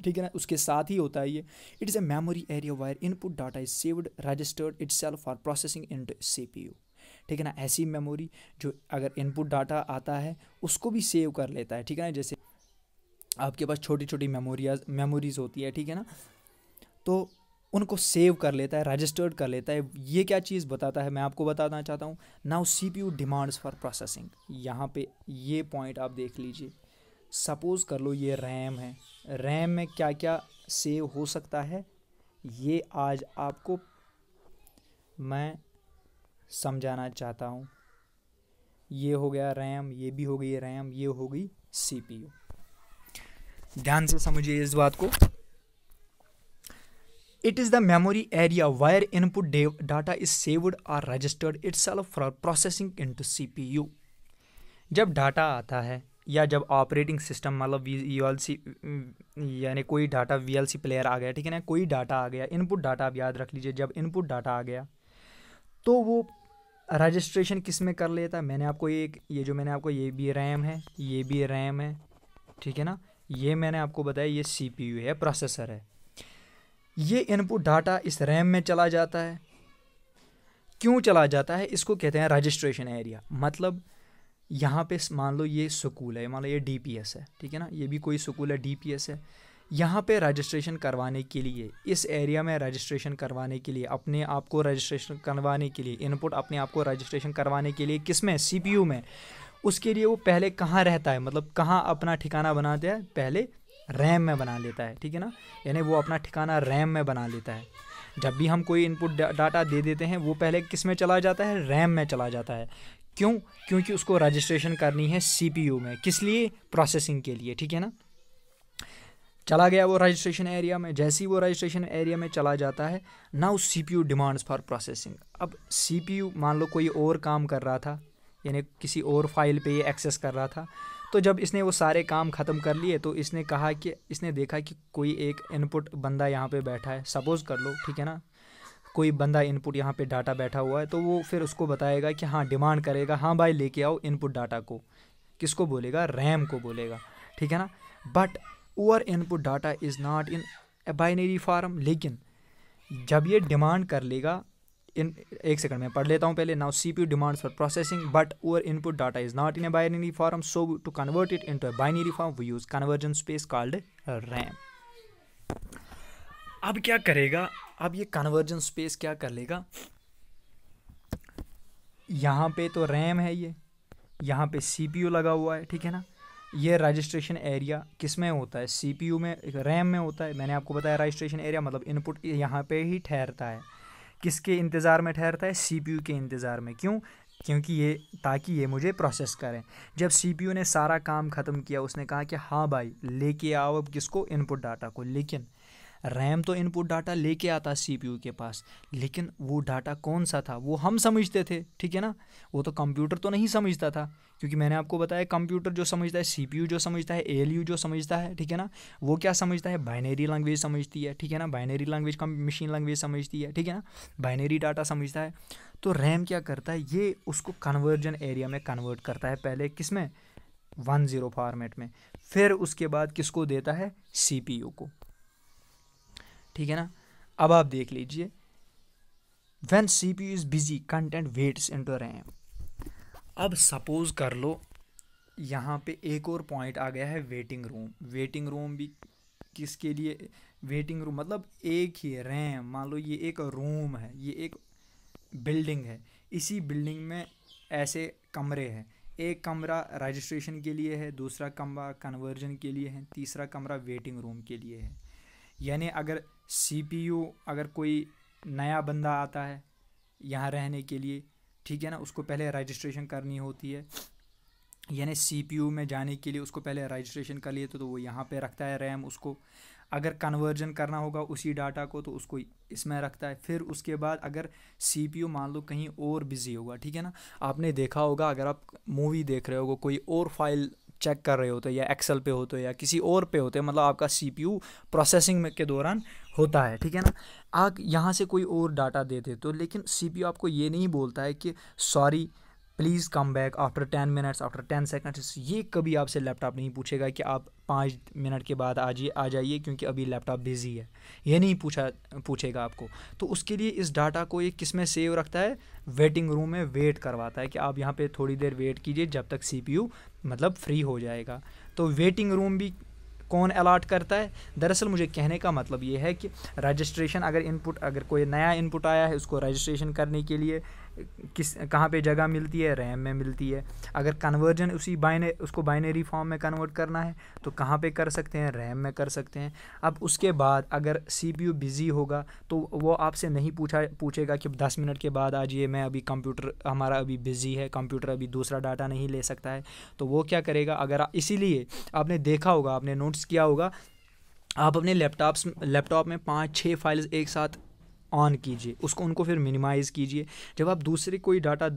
Speaker 1: ठीक है ना। उसके साथ ही होता है ये, it is a memory area wire input data is saved registered itself for processing into CPU, ठीक है ना। ऐसी मेमोरी जो अगर इनपुट डाटा आता है उसको भी सेव कर लेता है, ठीक है ना। जैसे आपके पास छोटी छोटी मेमोरीज होती है, ठीक है ना, तो उनको सेव कर लेता है, रजिस्टर्ड कर लेता है। ये क्या चीज़ बताता है, मैं आपको बताना चाहता हूँ। Now CPU demands for processing, यहाँ पे ये पॉइंट आप देख लीजिए। सपोज़ कर लो ये रैम है, रैम में क्या क्या सेव हो सकता है, ये आज आपको मैं समझाना चाहता हूँ। ये हो गया रैम, ये भी हो गई रैम, ये हो गई CPU। ध्यान से समझिए इस बात को। It is the memory area where input data is saved or registered itself for processing into CPU। जब डाटा आता है या जब ऑपरेटिंग सिस्टम मतलब VLC यानी कोई डाटा VLC प्लेयर आ गया, ठीक है ना, कोई डाटा आ गया, इनपुट डाटा आप याद रख लीजिए, जब इनपुट डाटा आ गया तो वो रजिस्ट्रेशन किस में कर लेता है। मैंने आपको ये जो मैंने आपको, ये भी रैम है, ये भी रैम है, ठीक है ना, ये मैंने आपको बताया ये CPU है, प्रोसेसर है। ये इनपुट डाटा इस रैम में चला जाता है। क्यों चला जाता है, इसको कहते हैं रजिस्ट्रेशन एरिया। मतलब यहाँ पे मान लो ये स्कूल है, मान लो ये DPS है, ठीक है ना, ये भी कोई स्कूल है, DPS है। यहाँ पे रजिस्ट्रेशन करवाने के लिए, इस एरिया में रजिस्ट्रेशन करवाने के लिए, अपने आप को रजिस्ट्रेशन करवाने के लिए, इनपुट अपने आप को रजिस्ट्रेशन करवाने के लिए किस में, CPU में। उसके लिए वो पहले कहाँ रहता है, मतलब कहाँ अपना ठिकाना बनाता है, पहले रैम में बना लेता है, ठीक है ना, यानी वो अपना ठिकाना रैम में बना लेता है। जब भी हम कोई इनपुट डाटा दे देते हैं वो पहले किस में चला जाता है, रैम में चला जाता है। क्यों, क्योंकि उसको रजिस्ट्रेशन करनी है CPU में, किस लिए, प्रोसेसिंग के लिए, ठीक है ना। चला गया वो रजिस्ट्रेशन एरिया में। जैसे ही वो रजिस्ट्रेशन एरिया में चला जाता है, now CPU demands for processing. अब CPU मान लो कोई और काम कर रहा था, यानी किसी और फाइल पे ये एक्सेस कर रहा था, तो जब इसने वो सारे काम ख़त्म कर लिए तो इसने कहा कि इसने देखा कि कोई एक इनपुट बंदा यहाँ पे बैठा है, सपोज़ कर लो, ठीक है ना, कोई बंदा इनपुट यहाँ पे डाटा बैठा हुआ है, तो वो फिर उसको बताएगा कि हाँ, डिमांड करेगा, हाँ भाई लेके आओ इनपुट डाटा को। किसको बोलेगा, रैम को बोलेगा, ठीक है ना। But over input data is not in a binary form. लेकिन जब ये डिमांड कर लेगा, एक सेकंड में पढ़ लेता हूँ पहले। Now CPU demands for processing but over input data is not in a binary form, so to convert it into a binary form we use conversion space called RAM. अब क्या करेगा, अब ये कन्वर्जन स्पेस क्या कर लेगा, यहाँ पे तो रैम है, ये यहाँ पे CPU लगा हुआ है, ठीक है ना। ये रजिस्ट्रेशन एरिया किस में होता है, CPU में, रैम में होता है। मैंने आपको बताया रजिस्ट्रेशन एरिया मतलब इनपुट यहाँ पे ही ठहरता है। किसके इंतज़ार में ठहरता है, CPU के इंतज़ार में। क्यों, क्योंकि ये ताकि ये मुझे प्रोसेस करें। जब सीपीयू ने सारा काम ख़त्म किया, उसने कहा कि हाँ भाई लेके आओ अब किसको, इनपुट डाटा को। लेकिन रैम तो इनपुट डाटा लेके आता सीपीयू के पास, लेकिन वो डाटा कौन सा था वो हम समझते थे, ठीक है ना, वो तो कंप्यूटर तो नहीं समझता था। क्योंकि मैंने आपको बताया कंप्यूटर जो समझता है, सीपीयू जो समझता है, एएलयू जो समझता है, ठीक है ना, वो क्या समझता है, बाइनरी लैंग्वेज समझती है, ठीक है ना, बाइनरी लैंग्वेज का मशीन लैंग्वेज समझती है, ठीक है ना, बाइनरी डाटा समझता है। तो रैम क्या करता है, ये उसको कन्वर्जन एरिया में कन्वर्ट करता है, पहले किस में, 10 फॉर्मेट में, फिर उसके बाद किसको देता है, सीपीयू को, ठीक है ना। अब आप देख लीजिए, when CPU is busy content waits into RAM. अब सपोज कर लो यहाँ पे एक और पॉइंट आ गया है, वेटिंग रूम। वेटिंग रूम भी किसके लिए, वेटिंग रूम मतलब एक ही रैम, मान लो ये एक रूम है, ये एक बिल्डिंग है, इसी बिल्डिंग में ऐसे कमरे हैं, एक कमरा रजिस्ट्रेशन के लिए है, दूसरा कमरा कन्वर्जन के लिए है, तीसरा कमरा वेटिंग रूम के लिए है। यानी अगर सीपीयू, अगर कोई नया बंदा आता है यहाँ रहने के लिए, ठीक है ना, उसको पहले रजिस्ट्रेशन करनी होती है, यानी सीपीयू में जाने के लिए उसको पहले रजिस्ट्रेशन कर लिए तो वो यहाँ पे रखता है रैम उसको। अगर कन्वर्जन करना होगा उसी डाटा को तो उसको इसमें रखता है। फिर उसके बाद अगर सीपीयू मान लो कहीं और बिजी होगा, ठीक है ना, आपने देखा होगा अगर आप मूवी देख रहे हो, कोई और फाइल चेक कर रहे होते या एक्सेल पे होते या किसी और पे होते, मतलब आपका सीपीयू प्रोसेसिंग में के दौरान होता है, ठीक है ना, आप यहाँ से कोई और डाटा देते तो, लेकिन सीपीयू आपको ये नहीं बोलता है कि sorry please come back after 10 minutes, after 10 seconds. ये कभी आपसे लैपटॉप नहीं पूछेगा कि आप 5 मिनट के बाद आ जाइए क्योंकि अभी लैपटॉप बिजी है, ये नहीं पूछेगा आपको। तो उसके लिए इस डाटा को ये किस में सेव रखता है, वेटिंग रूम में वेट करवाता है कि आप यहाँ पे थोड़ी देर वेट कीजिए जब तक सीपीयू मतलब फ्री हो जाएगा। तो वेटिंग रूम भी कौन अलाट करता है, दरअसल मुझे कहने का मतलब ये है कि रजिस्ट्रेशन, अगर कोई नया इनपुट आया है उसको रजिस्ट्रेशन करने के लिए कहाँ पे जगह मिलती है, रैम में मिलती है। अगर कन्वर्जन उसको बाइनरी फॉर्म में कन्वर्ट करना है तो कहाँ पे कर सकते हैं, रैम में कर सकते हैं। अब उसके बाद अगर सीपीयू बिजी होगा तो वो आपसे नहीं पूछेगा कि 10 मिनट के बाद आ जाइए, मैं अभी कंप्यूटर हमारा अभी बिजी है, कंप्यूटर अभी दूसरा डाटा नहीं ले सकता है। तो वो क्या करेगा, अगर इसीलिए आपने देखा होगा, आपने नोट्स किया होगा, आप अपने लैपटॉप में 5-6 फाइल्स एक साथ ऑन कीजिए, उनको फिर मिनिमाइज़ कीजिए। जब आप दूसरे कोई डाटा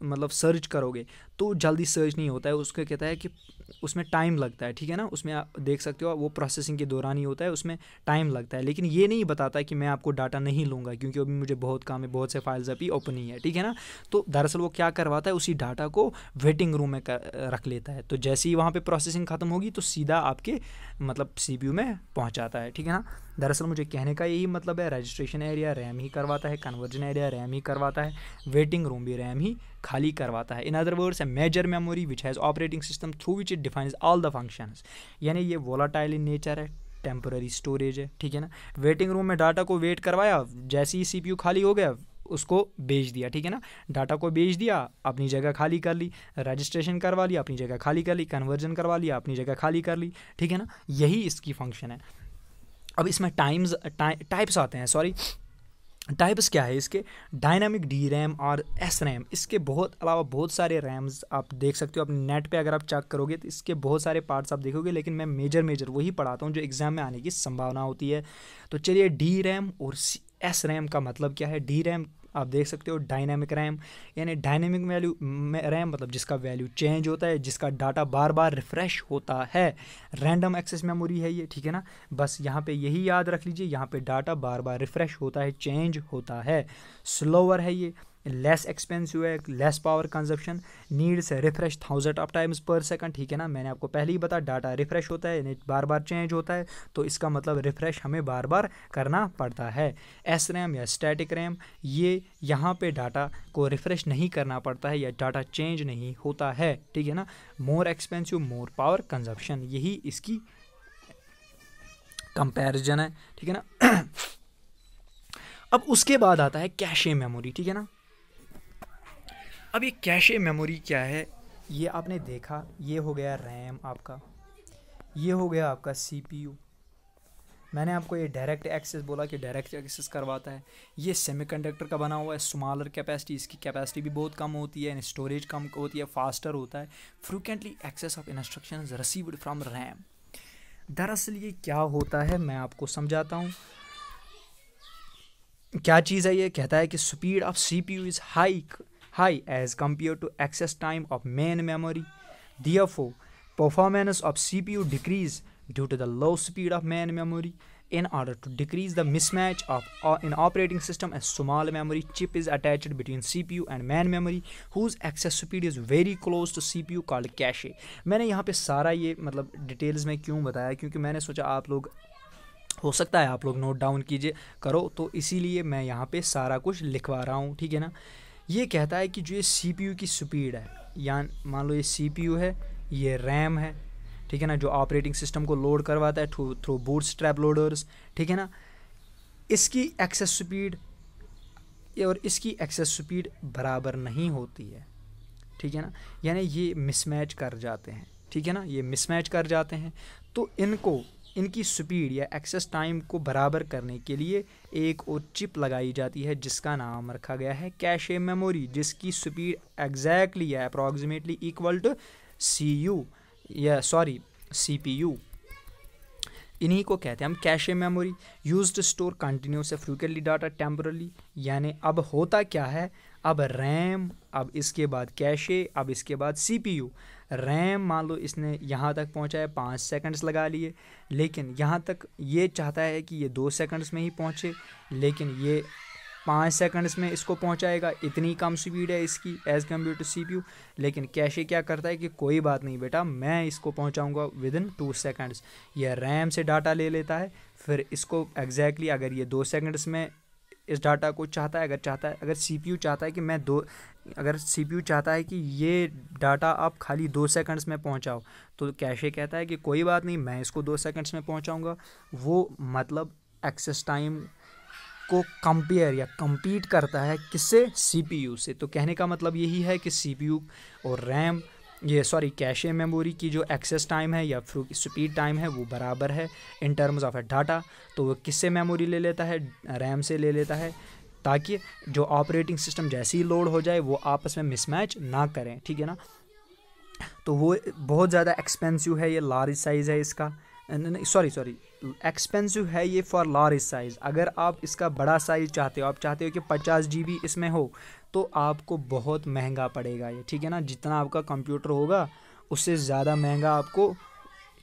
Speaker 1: मतलब सर्च करोगे तो जल्दी सर्च नहीं होता है, उसको कहता है कि उसमें टाइम लगता है, ठीक है ना, उसमें आप देख सकते हो वो प्रोसेसिंग के दौरान ही होता है, उसमें टाइम लगता है। लेकिन ये नहीं बताता कि मैं आपको डाटा नहीं लूँगा क्योंकि अभी मुझे बहुत काम है, बहुत से फाइल्स अभी ओपन ही है, ठीक है ना। तो दरअसल वो क्या करवाता है, उसी डाटा को वेटिंग रूम में रख लेता है। तो जैसे ही वहाँ पर प्रोसेसिंग ख़त्म होगी तो सीधा आपके मतलब सीपीयू में पहुँचाता है, ठीक है ना। दरअसल मुझे कहने का यही मतलब है, रजिस्ट्रेशन एरिया रैम ही करवाता है, कन्वर्जन एरिया रैम ही करवाता है, वेटिंग रूम भी रैम ही खाली करवाता है। In other words, a major memory which has operating system through which it defines all the functions. यानी ये वोलाटाइल इन नेचर है, टेम्पररी स्टोरेज है, ठीक है ना। वेटिंग रूम में डाटा को वेट करवाया, जैसे ही सीपीयू खाली हो गया उसको बेच दिया, ठीक है ना, डाटा को बेच दिया, अपनी जगह खाली कर ली, रजिस्ट्रेशन करवा लिया, अपनी जगह खाली कर ली, कन्वर्जन करवा लिया, अपनी जगह खाली कर ली, ठीक है ना। यही इसकी फंक्शन है। अब इसमें टाइप्स आते हैं, टाइप्स क्या है इसके, डायनामिक डी रैम और एस रैम। इसके अलावा बहुत सारे रैम्स आप देख सकते हो अपने नेट पे, अगर आप चेक करोगे तो इसके बहुत सारे पार्ट्स आप देखोगे, लेकिन मैं मेजर वही पढ़ाता हूँ जो एग्ज़ाम में आने की संभावना होती है। तो चलिए, डी रैम और एस रैम का मतलब क्या है। डी रैम आप देख सकते हो डायनामिक रैम, यानी डायनामिक वैल्यू रैम मतलब जिसका वैल्यू चेंज होता है, जिसका डाटा बार बार रिफ़्रेश होता है। रैंडम एक्सेस मेमोरी है ये, ठीक है ना। बस यहाँ पे यही याद रख लीजिए, यहाँ पे डाटा बार बार रिफ़्रेश होता है, चेंज होता है। स्लोअर है ये, लेस एक्सपेंसिव है, less power consumption, needs refresh 1000 of times पर सेकंड, ठीक है ना। मैंने आपको पहले ही बताया डाटा रिफ्रेश होता है यानी बार बार चेंज होता है, तो इसका मतलब रिफ्रेश हमें बार बार करना पड़ता है। एस रैम या स्टैटिक रैम, ये यहाँ पे डाटा को रिफ्रेश नहीं करना पड़ता है या डाटा चेंज नहीं होता है, ठीक है ना। More expensive, more power consumption, यही इसकी कंपैरिजन है, ठीक है ना। अब उसके बाद आता है कैशे मेमोरी, ठीक है ना। अब ये कैशे मेमोरी क्या है, ये आपने देखा, ये हो गया रैम आपका, ये हो गया आपका सीपीयू, मैंने आपको ये डायरेक्ट एक्सेस बोला कि डायरेक्ट एक्सेस करवाता है। ये सेमीकंडक्टर का बना हुआ है, स्मॉलर कैपेसिटी, इसकी कैपेसिटी भी बहुत कम होती है, स्टोरेज कम होती है, फास्टर होता है। Frequently access of instructions received from RAM. दरअसल ये क्या होता है मैं आपको समझाता हूँ। क्या चीज़ है ये? कहता है कि speed of CPU is high as compare to access time of main memory, therefore performance of CPU decrease due to the low speed of main memory. In order to decrease the mismatch in operating system, a small memory chip is attached between CPU and main memory whose access speed is very close to CPU called cache. मैंने यहाँ पे सारा ये मतलब details में क्यों बताया, क्योंकि मैंने सोचा आप लोग, हो सकता है आप लोग नोट डाउन कीजिए करो, तो इसीलिए मैं यहाँ पे सारा कुछ लिखवा रहा हूँ, ठीक है ना। ये कहता है कि जो ये CPU की स्पीड है, या मान लो ये CPU है, ये रैम है, ठीक है ना, जो ऑपरेटिंग सिस्टम को लोड करवाता है थ्रू बूटस्ट्रैप लोडर्स, ठीक है ना, इसकी एक्सेस स्पीड और इसकी एक्सेस स्पीड बराबर नहीं होती है, ठीक है ना, यानी ये मिसमैच कर जाते हैं, ठीक है ना, ये मिसमैच कर जाते हैं। तो इनकी स्पीड या एक्सेस टाइम को बराबर करने के लिए एक और चिप लगाई जाती है जिसका नाम रखा गया है कैशे मेमोरी, जिसकी स्पीड एग्जैक्टली है अप्रॉक्सीमेटली इक्वल टू CPU। इन्हीं को कहते हैं हम cache memory. Used to store continuous frequently data temporarily. यानी अब होता क्या है, अब रैम, अब इसके बाद कैशे, अब इसके बाद CPU। रैम मान लो इसने यहाँ तक पहुँचाया, 5 सेकंड्स लगा लिए, लेकिन यहाँ तक ये चाहता है कि ये 2 सेकंड्स में ही पहुँचे, लेकिन ये 5 सेकंड्स में इसको पहुंचाएगा, इतनी कम स्पीड है इसकी एज़ कम्पेयर टू CPU। लेकिन कैशे क्या करता है कि कोई बात नहीं बेटा, मैं इसको पहुंचाऊंगा विद इन 2 सेकंड्स। यह रैम से डाटा ले लेता है, फिर इसको एग्जैक्टली अगर ये 2 सेकंड्स में इस डाटा को चाहता है, अगर CPU चाहता है कि अगर CPU चाहता है कि ये डाटा आप खाली 2 सेकंड्स में पहुंचाओ, तो कैशे कहता है कि कोई बात नहीं, मैं इसको 2 सेकंड्स में पहुंचाऊंगा। वो मतलब एक्सेस टाइम को कंपेयर या compete करता है किससे? CPU से। तो कहने का मतलब यही है कि CPU और रैम कैशे मेमोरी की जो एक्सेस टाइम है या स्पीड टाइम है वो बराबर है इन टर्म्स ऑफ डाटा। तो वो किससे मेमोरी ले लेता है? रैम से ले लेता है, ताकि जो ऑपरेटिंग सिस्टम जैसे ही लोड हो जाए वो आपस में मिसमैच ना करें, ठीक है ना। तो वो बहुत ज़्यादा एक्सपेंसिव है, ये लार्ज साइज़ है इसका, एक्सपेंसिव है ये फॉर लार्ज साइज़। अगर आप इसका बड़ा साइज़ चाहते हो, आप चाहते हो कि 50 GB इसमें हो, तो आपको बहुत महंगा पड़ेगा ये, ठीक है ना। जितना आपका कंप्यूटर होगा उससे ज़्यादा महंगा आपको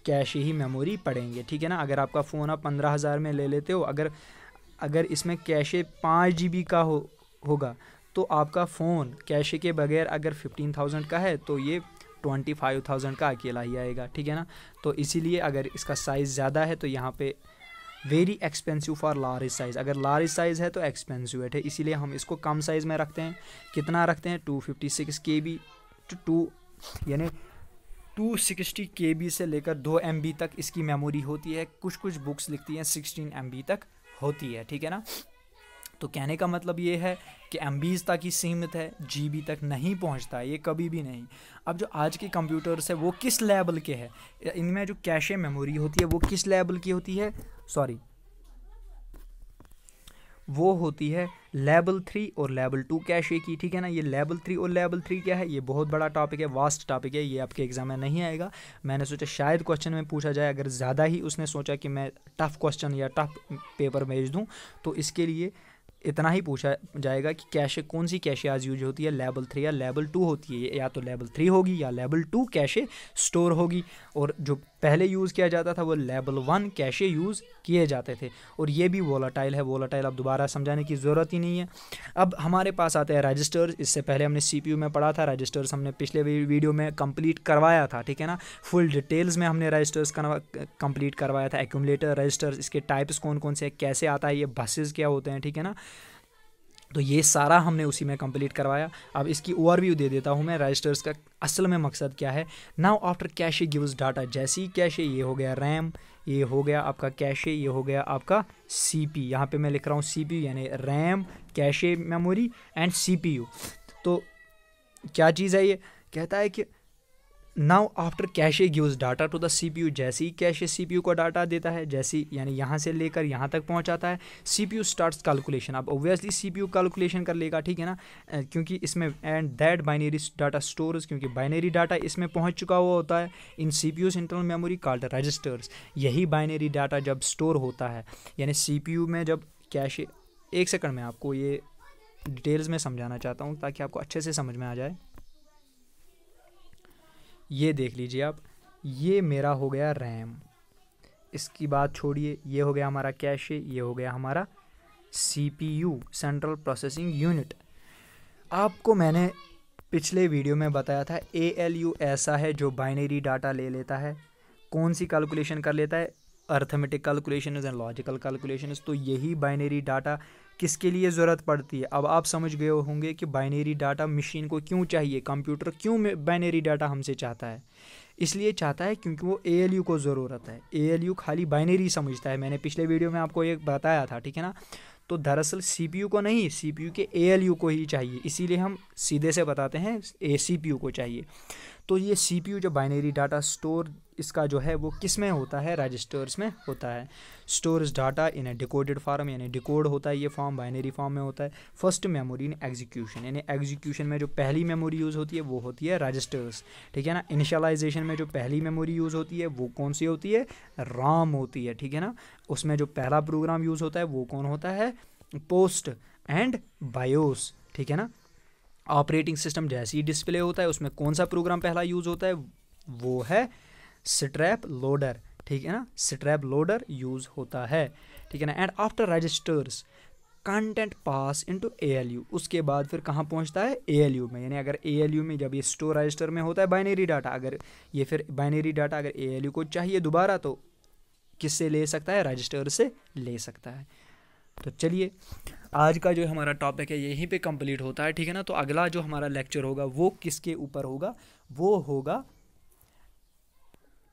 Speaker 1: कैश ही मेमोरी पड़ेंगे, ठीक है ना। अगर आपका फ़ोन आप 15,000 में ले लेते हो, अगर इसमें कैशे 5 GB का होगा, तो आपका फ़ोन कैशे के बगैर अगर 15,000 का है तो ये 25,000 का अकेला ही आएगा, ठीक है ना। तो इसीलिए अगर इसका साइज़ ज़्यादा है तो यहाँ पे very expensive for large size. अगर लार्ज साइज़ है तो एक्सपेंसिव है, इसीलिए हम इसको कम साइज़ में रखते हैं। कितना रखते हैं? 256 KB यानी 260 KB से लेकर 2 MB तक इसकी मेमोरी होती है। कुछ बुक्स लिखती हैं 16 MB तक होती है, ठीक है ना। तो कहने का मतलब ये है कि MBs तक ही सीमित है, GB तक नहीं पहुंचता ये कभी भी नहीं। अब जो आज के कंप्यूटर्स है वो किस लेवल के हैं? इनमें जो कैशे मेमोरी होती है वो किस लेवल की होती है? वो होती है लेवल 3 और लेवल 2 कैशे की, ठीक है ना। ये लेवल 3 और लेवल 3 क्या है? ये बहुत बड़ा टॉपिक है, वास्ट टॉपिक है, ये आपके एग्जाम में नहीं आएगा। मैंने सोचा शायद क्वेश्चन में पूछा जाए, अगर ज़्यादा ही उसने सोचा कि मैं टफ़ क्वेश्चन या टफ़ पेपर भेज दूँ, तो इसके लिए इतना ही पूछा जाएगा कि कैशे, कौन सी कैशे आज यूज होती है, लेवल 3 या लेवल 2 होती है। या तो लेवल 3 होगी या लेवल 2 कैशे स्टोर होगी। और जो पहले यूज़ किया जाता था वो लेवल 1 कैशे यूज़ किए जाते थे, और ये भी वोलाटाइल है। वोलाटाइल अब दोबारा समझाने की ज़रूरत ही नहीं है। अब हमारे पास आते हैं रजिस्टर्स। इससे पहले हमने CPU में पढ़ा था, रजिस्टर्स हमने पिछले वीडियो में कंप्लीट करवाया था, ठीक है ना। फुल डिटेल्स में हमने रजिस्टर्स कंप्लीट करवाया था। एक्यूमुलेटर रजिस्टर्स, इसके टाइप्स कौन कौन से, कैसे आता है, ये बसेस क्या होते हैं, ठीक है ना। तो ये सारा हमने उसी में कंप्लीट करवाया। अब इसकी ओवरव्यू दे देता हूँ मैं, रजिस्टर्स का असल में मकसद क्या है। Now after cache gives data, जैसी कैशे, ये हो गया रैम, ये हो गया आपका कैशे, ये हो गया आपका CPU। यहाँ पे मैं लिख रहा हूँ CPU यानी RAM, cache memory and CPU। तो क्या चीज़ है ये? कहता है कि now after cache gives data to the CPU, जैसे ही कैशे सीपीयू को डाटा देता है, जैसे यानी यहाँ से लेकर यहाँ तक पहुँचाता है, सीपीयू स्टार्ट्स कैलकुलेशन। अब ऑब्वियसली सीपीयू कैलकुलेशन कर लेगा, ठीक है ना, क्योंकि इसमें and that binary data stores, क्योंकि बाइनरी डाटा इसमें पहुँच चुका हुआ होता है in CPU's internal memory called registers. यही बाइनरी डाटा जब स्टोर होता है यानी सीपीयू में, जब कैशे, एक सेकंड में आपको ये डिटेल्स में समझाना चाहता हूँ ताकि आपको अच्छे से समझ में आ जाए। ये देख लीजिए आप, ये मेरा हो गया रैम, इसकी बात छोड़िए, ये हो गया हमारा कैशे, ये हो गया हमारा सीपीयू सेंट्रल प्रोसेसिंग यूनिट। आपको मैंने पिछले वीडियो में बताया था एएलयू ऐसा है जो बाइनरी डाटा ले लेता है, कौन सी कैलकुलेशन कर लेता है, arithmetic calculations and logical calculations. तो यही बाइनरी डाटा किसके लिए ज़रूरत पड़ती है। अब आप समझ गए होंगे कि बाइनरी डाटा मशीन को क्यों चाहिए, कंप्यूटर क्यों बाइनरी डाटा हमसे चाहता है। इसलिए चाहता है क्योंकि वो एएलयू को ज़रूरत है। एएलयू खाली बाइनरी समझता है, मैंने पिछले वीडियो में आपको ये बताया था, ठीक है ना। तो दरअसल सीपीयू को नहीं, सीपीयू के एएलयू को ही चाहिए, इसीलिए हम सीधे से बताते हैं सीपीयू को चाहिए। तो ये सीपीयू जो बाइनरी डाटा स्टोर इसका जो है वो किस में होता है, रजिस्टर्स में होता है। Stores data in A decoded form, यानी डिकोड होता है ये फॉर्म, बाइनरी फॉर्म में होता है। फर्स्ट मेमोरी इन एग्जीक्यूशन, यानी एग्जीक्यूशन में जो पहली मेमोरी यूज़ होती है वो होती है रजिस्टर्स, ठीक है ना। इनिशियलाइजेशन में जो पहली मेमोरी यूज़ होती है वो कौन सी होती है, राम होती है, ठीक है ना। उसमें जो पहला प्रोग्राम यूज़ होता है वो कौन होता है, पोस्ट एंड बायोस, ठीक है ना। ऑपरेटिंग सिस्टम जैसे ही डिस्प्ले होता है उसमें कौन सा प्रोग्राम पहला यूज़ होता है, वो है स्ट्रैप लोडर, ठीक है ना, स्ट्रैप लोडर यूज़ होता है, ठीक है ना। And after registers content pass into ALU, उसके बाद फिर कहाँ पहुँचता है, एएलयू में। यानी अगर एएलयू में जब ये स्टोर रजिस्टर में होता है बाइनरी डाटा, अगर ये फिर बाइनरी डाटा अगर एएलयू को चाहिए दोबारा तो किससे ले सकता है, रजिस्टर से ले सकता है। तो चलिए आज का जो हमारा टॉपिक है यहीं पे कंप्लीट होता है, ठीक है ना। तो अगला जो हमारा लेक्चर होगा वो किसके ऊपर होगा, वो होगा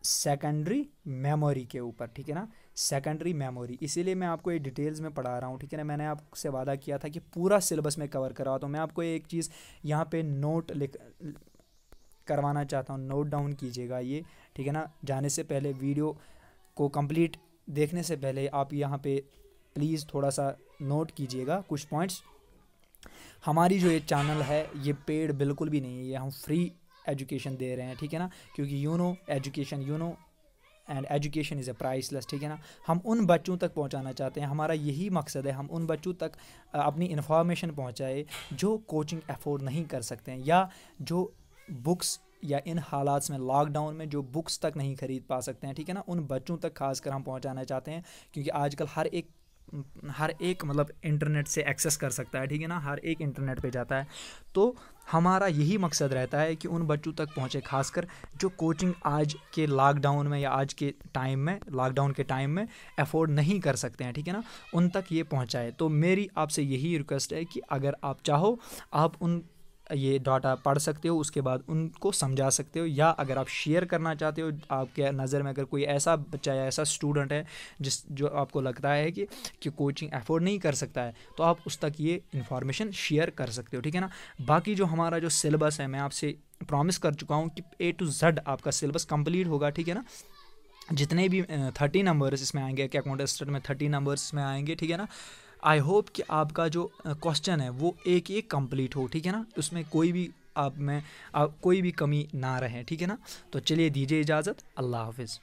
Speaker 1: सेकेंडरी मेमोरी के ऊपर, ठीक है ना, सेकेंडरी मेमोरी। इसीलिए मैं आपको ये डिटेल्स में पढ़ा रहा हूँ, ठीक है ना। मैंने आपसे वादा किया था कि पूरा सिलेबस में कवर करवा, तो मैं आपको एक चीज़ यहाँ पे नोट करवाना चाहता हूँ, नोट डाउन कीजिएगा ये, ठीक है ना। जाने से पहले, वीडियो को कंप्लीट देखने से पहले आप यहाँ पे प्लीज़ थोड़ा सा नोट कीजिएगा कुछ पॉइंट्स। हमारी जो ये चैनल है ये पेड बिल्कुल भी नहीं है, ये हम फ्री एजुकेशन दे रहे हैं, ठीक है ना। क्योंकि education and education is a priceless, ठीक है ना। हम उन बच्चों तक पहुंचाना चाहते हैं, हमारा यही मकसद है, हम उन बच्चों तक अपनी इन्फॉर्मेशन पहुंचाए जो कोचिंग अफोर्ड नहीं कर सकते हैं, या जो बुक्स या इन हालात में लॉकडाउन में जो बुक्स तक नहीं खरीद पा सकते हैं, ठीक है ना। उन बच्चों तक खासकर हम पहुंचाना चाहते हैं, क्योंकि आजकल हर एक मतलब इंटरनेट से एक्सेस कर सकता है, ठीक है ना, हर एक इंटरनेट पे जाता है। तो हमारा यही मकसद रहता है कि उन बच्चों तक पहुँचे, खासकर जो कोचिंग आज के लॉकडाउन में या आज के टाइम में, लॉकडाउन के टाइम में अफोर्ड नहीं कर सकते हैं, ठीक है ना, उन तक ये पहुँचाए। तो मेरी आपसे यही रिक्वेस्ट है कि अगर आप चाहो आप उन ये डाटा पढ़ सकते हो, उसके बाद उनको समझा सकते हो, या अगर आप शेयर करना चाहते हो, आपके नज़र में अगर कोई ऐसा बच्चा या ऐसा स्टूडेंट है जो आपको लगता है कि कोचिंग अफोर्ड नहीं कर सकता है, तो आप उस तक ये इन्फॉर्मेशन शेयर कर सकते हो, ठीक है ना। बाकी जो हमारा जो सिलेबस है, मैं आपसे प्रॉमिस कर चुका हूँ कि A to Z आपका सिलेबस कंप्लीट होगा, ठीक है ना। जितने भी 30 नंबर्स इसमें आएंगे, कि अकाउंट स्टेट में 30 नंबर्स इसमें आएंगे, ठीक है ना। आई होप कि आपका जो क्वेश्चन है वो एक एक कंप्लीट हो, ठीक है ना, उसमें कोई भी कोई भी कमी ना रहे, ठीक है ना। तो चलिए दीजिए इजाज़त, अल्लाह हाफिज़।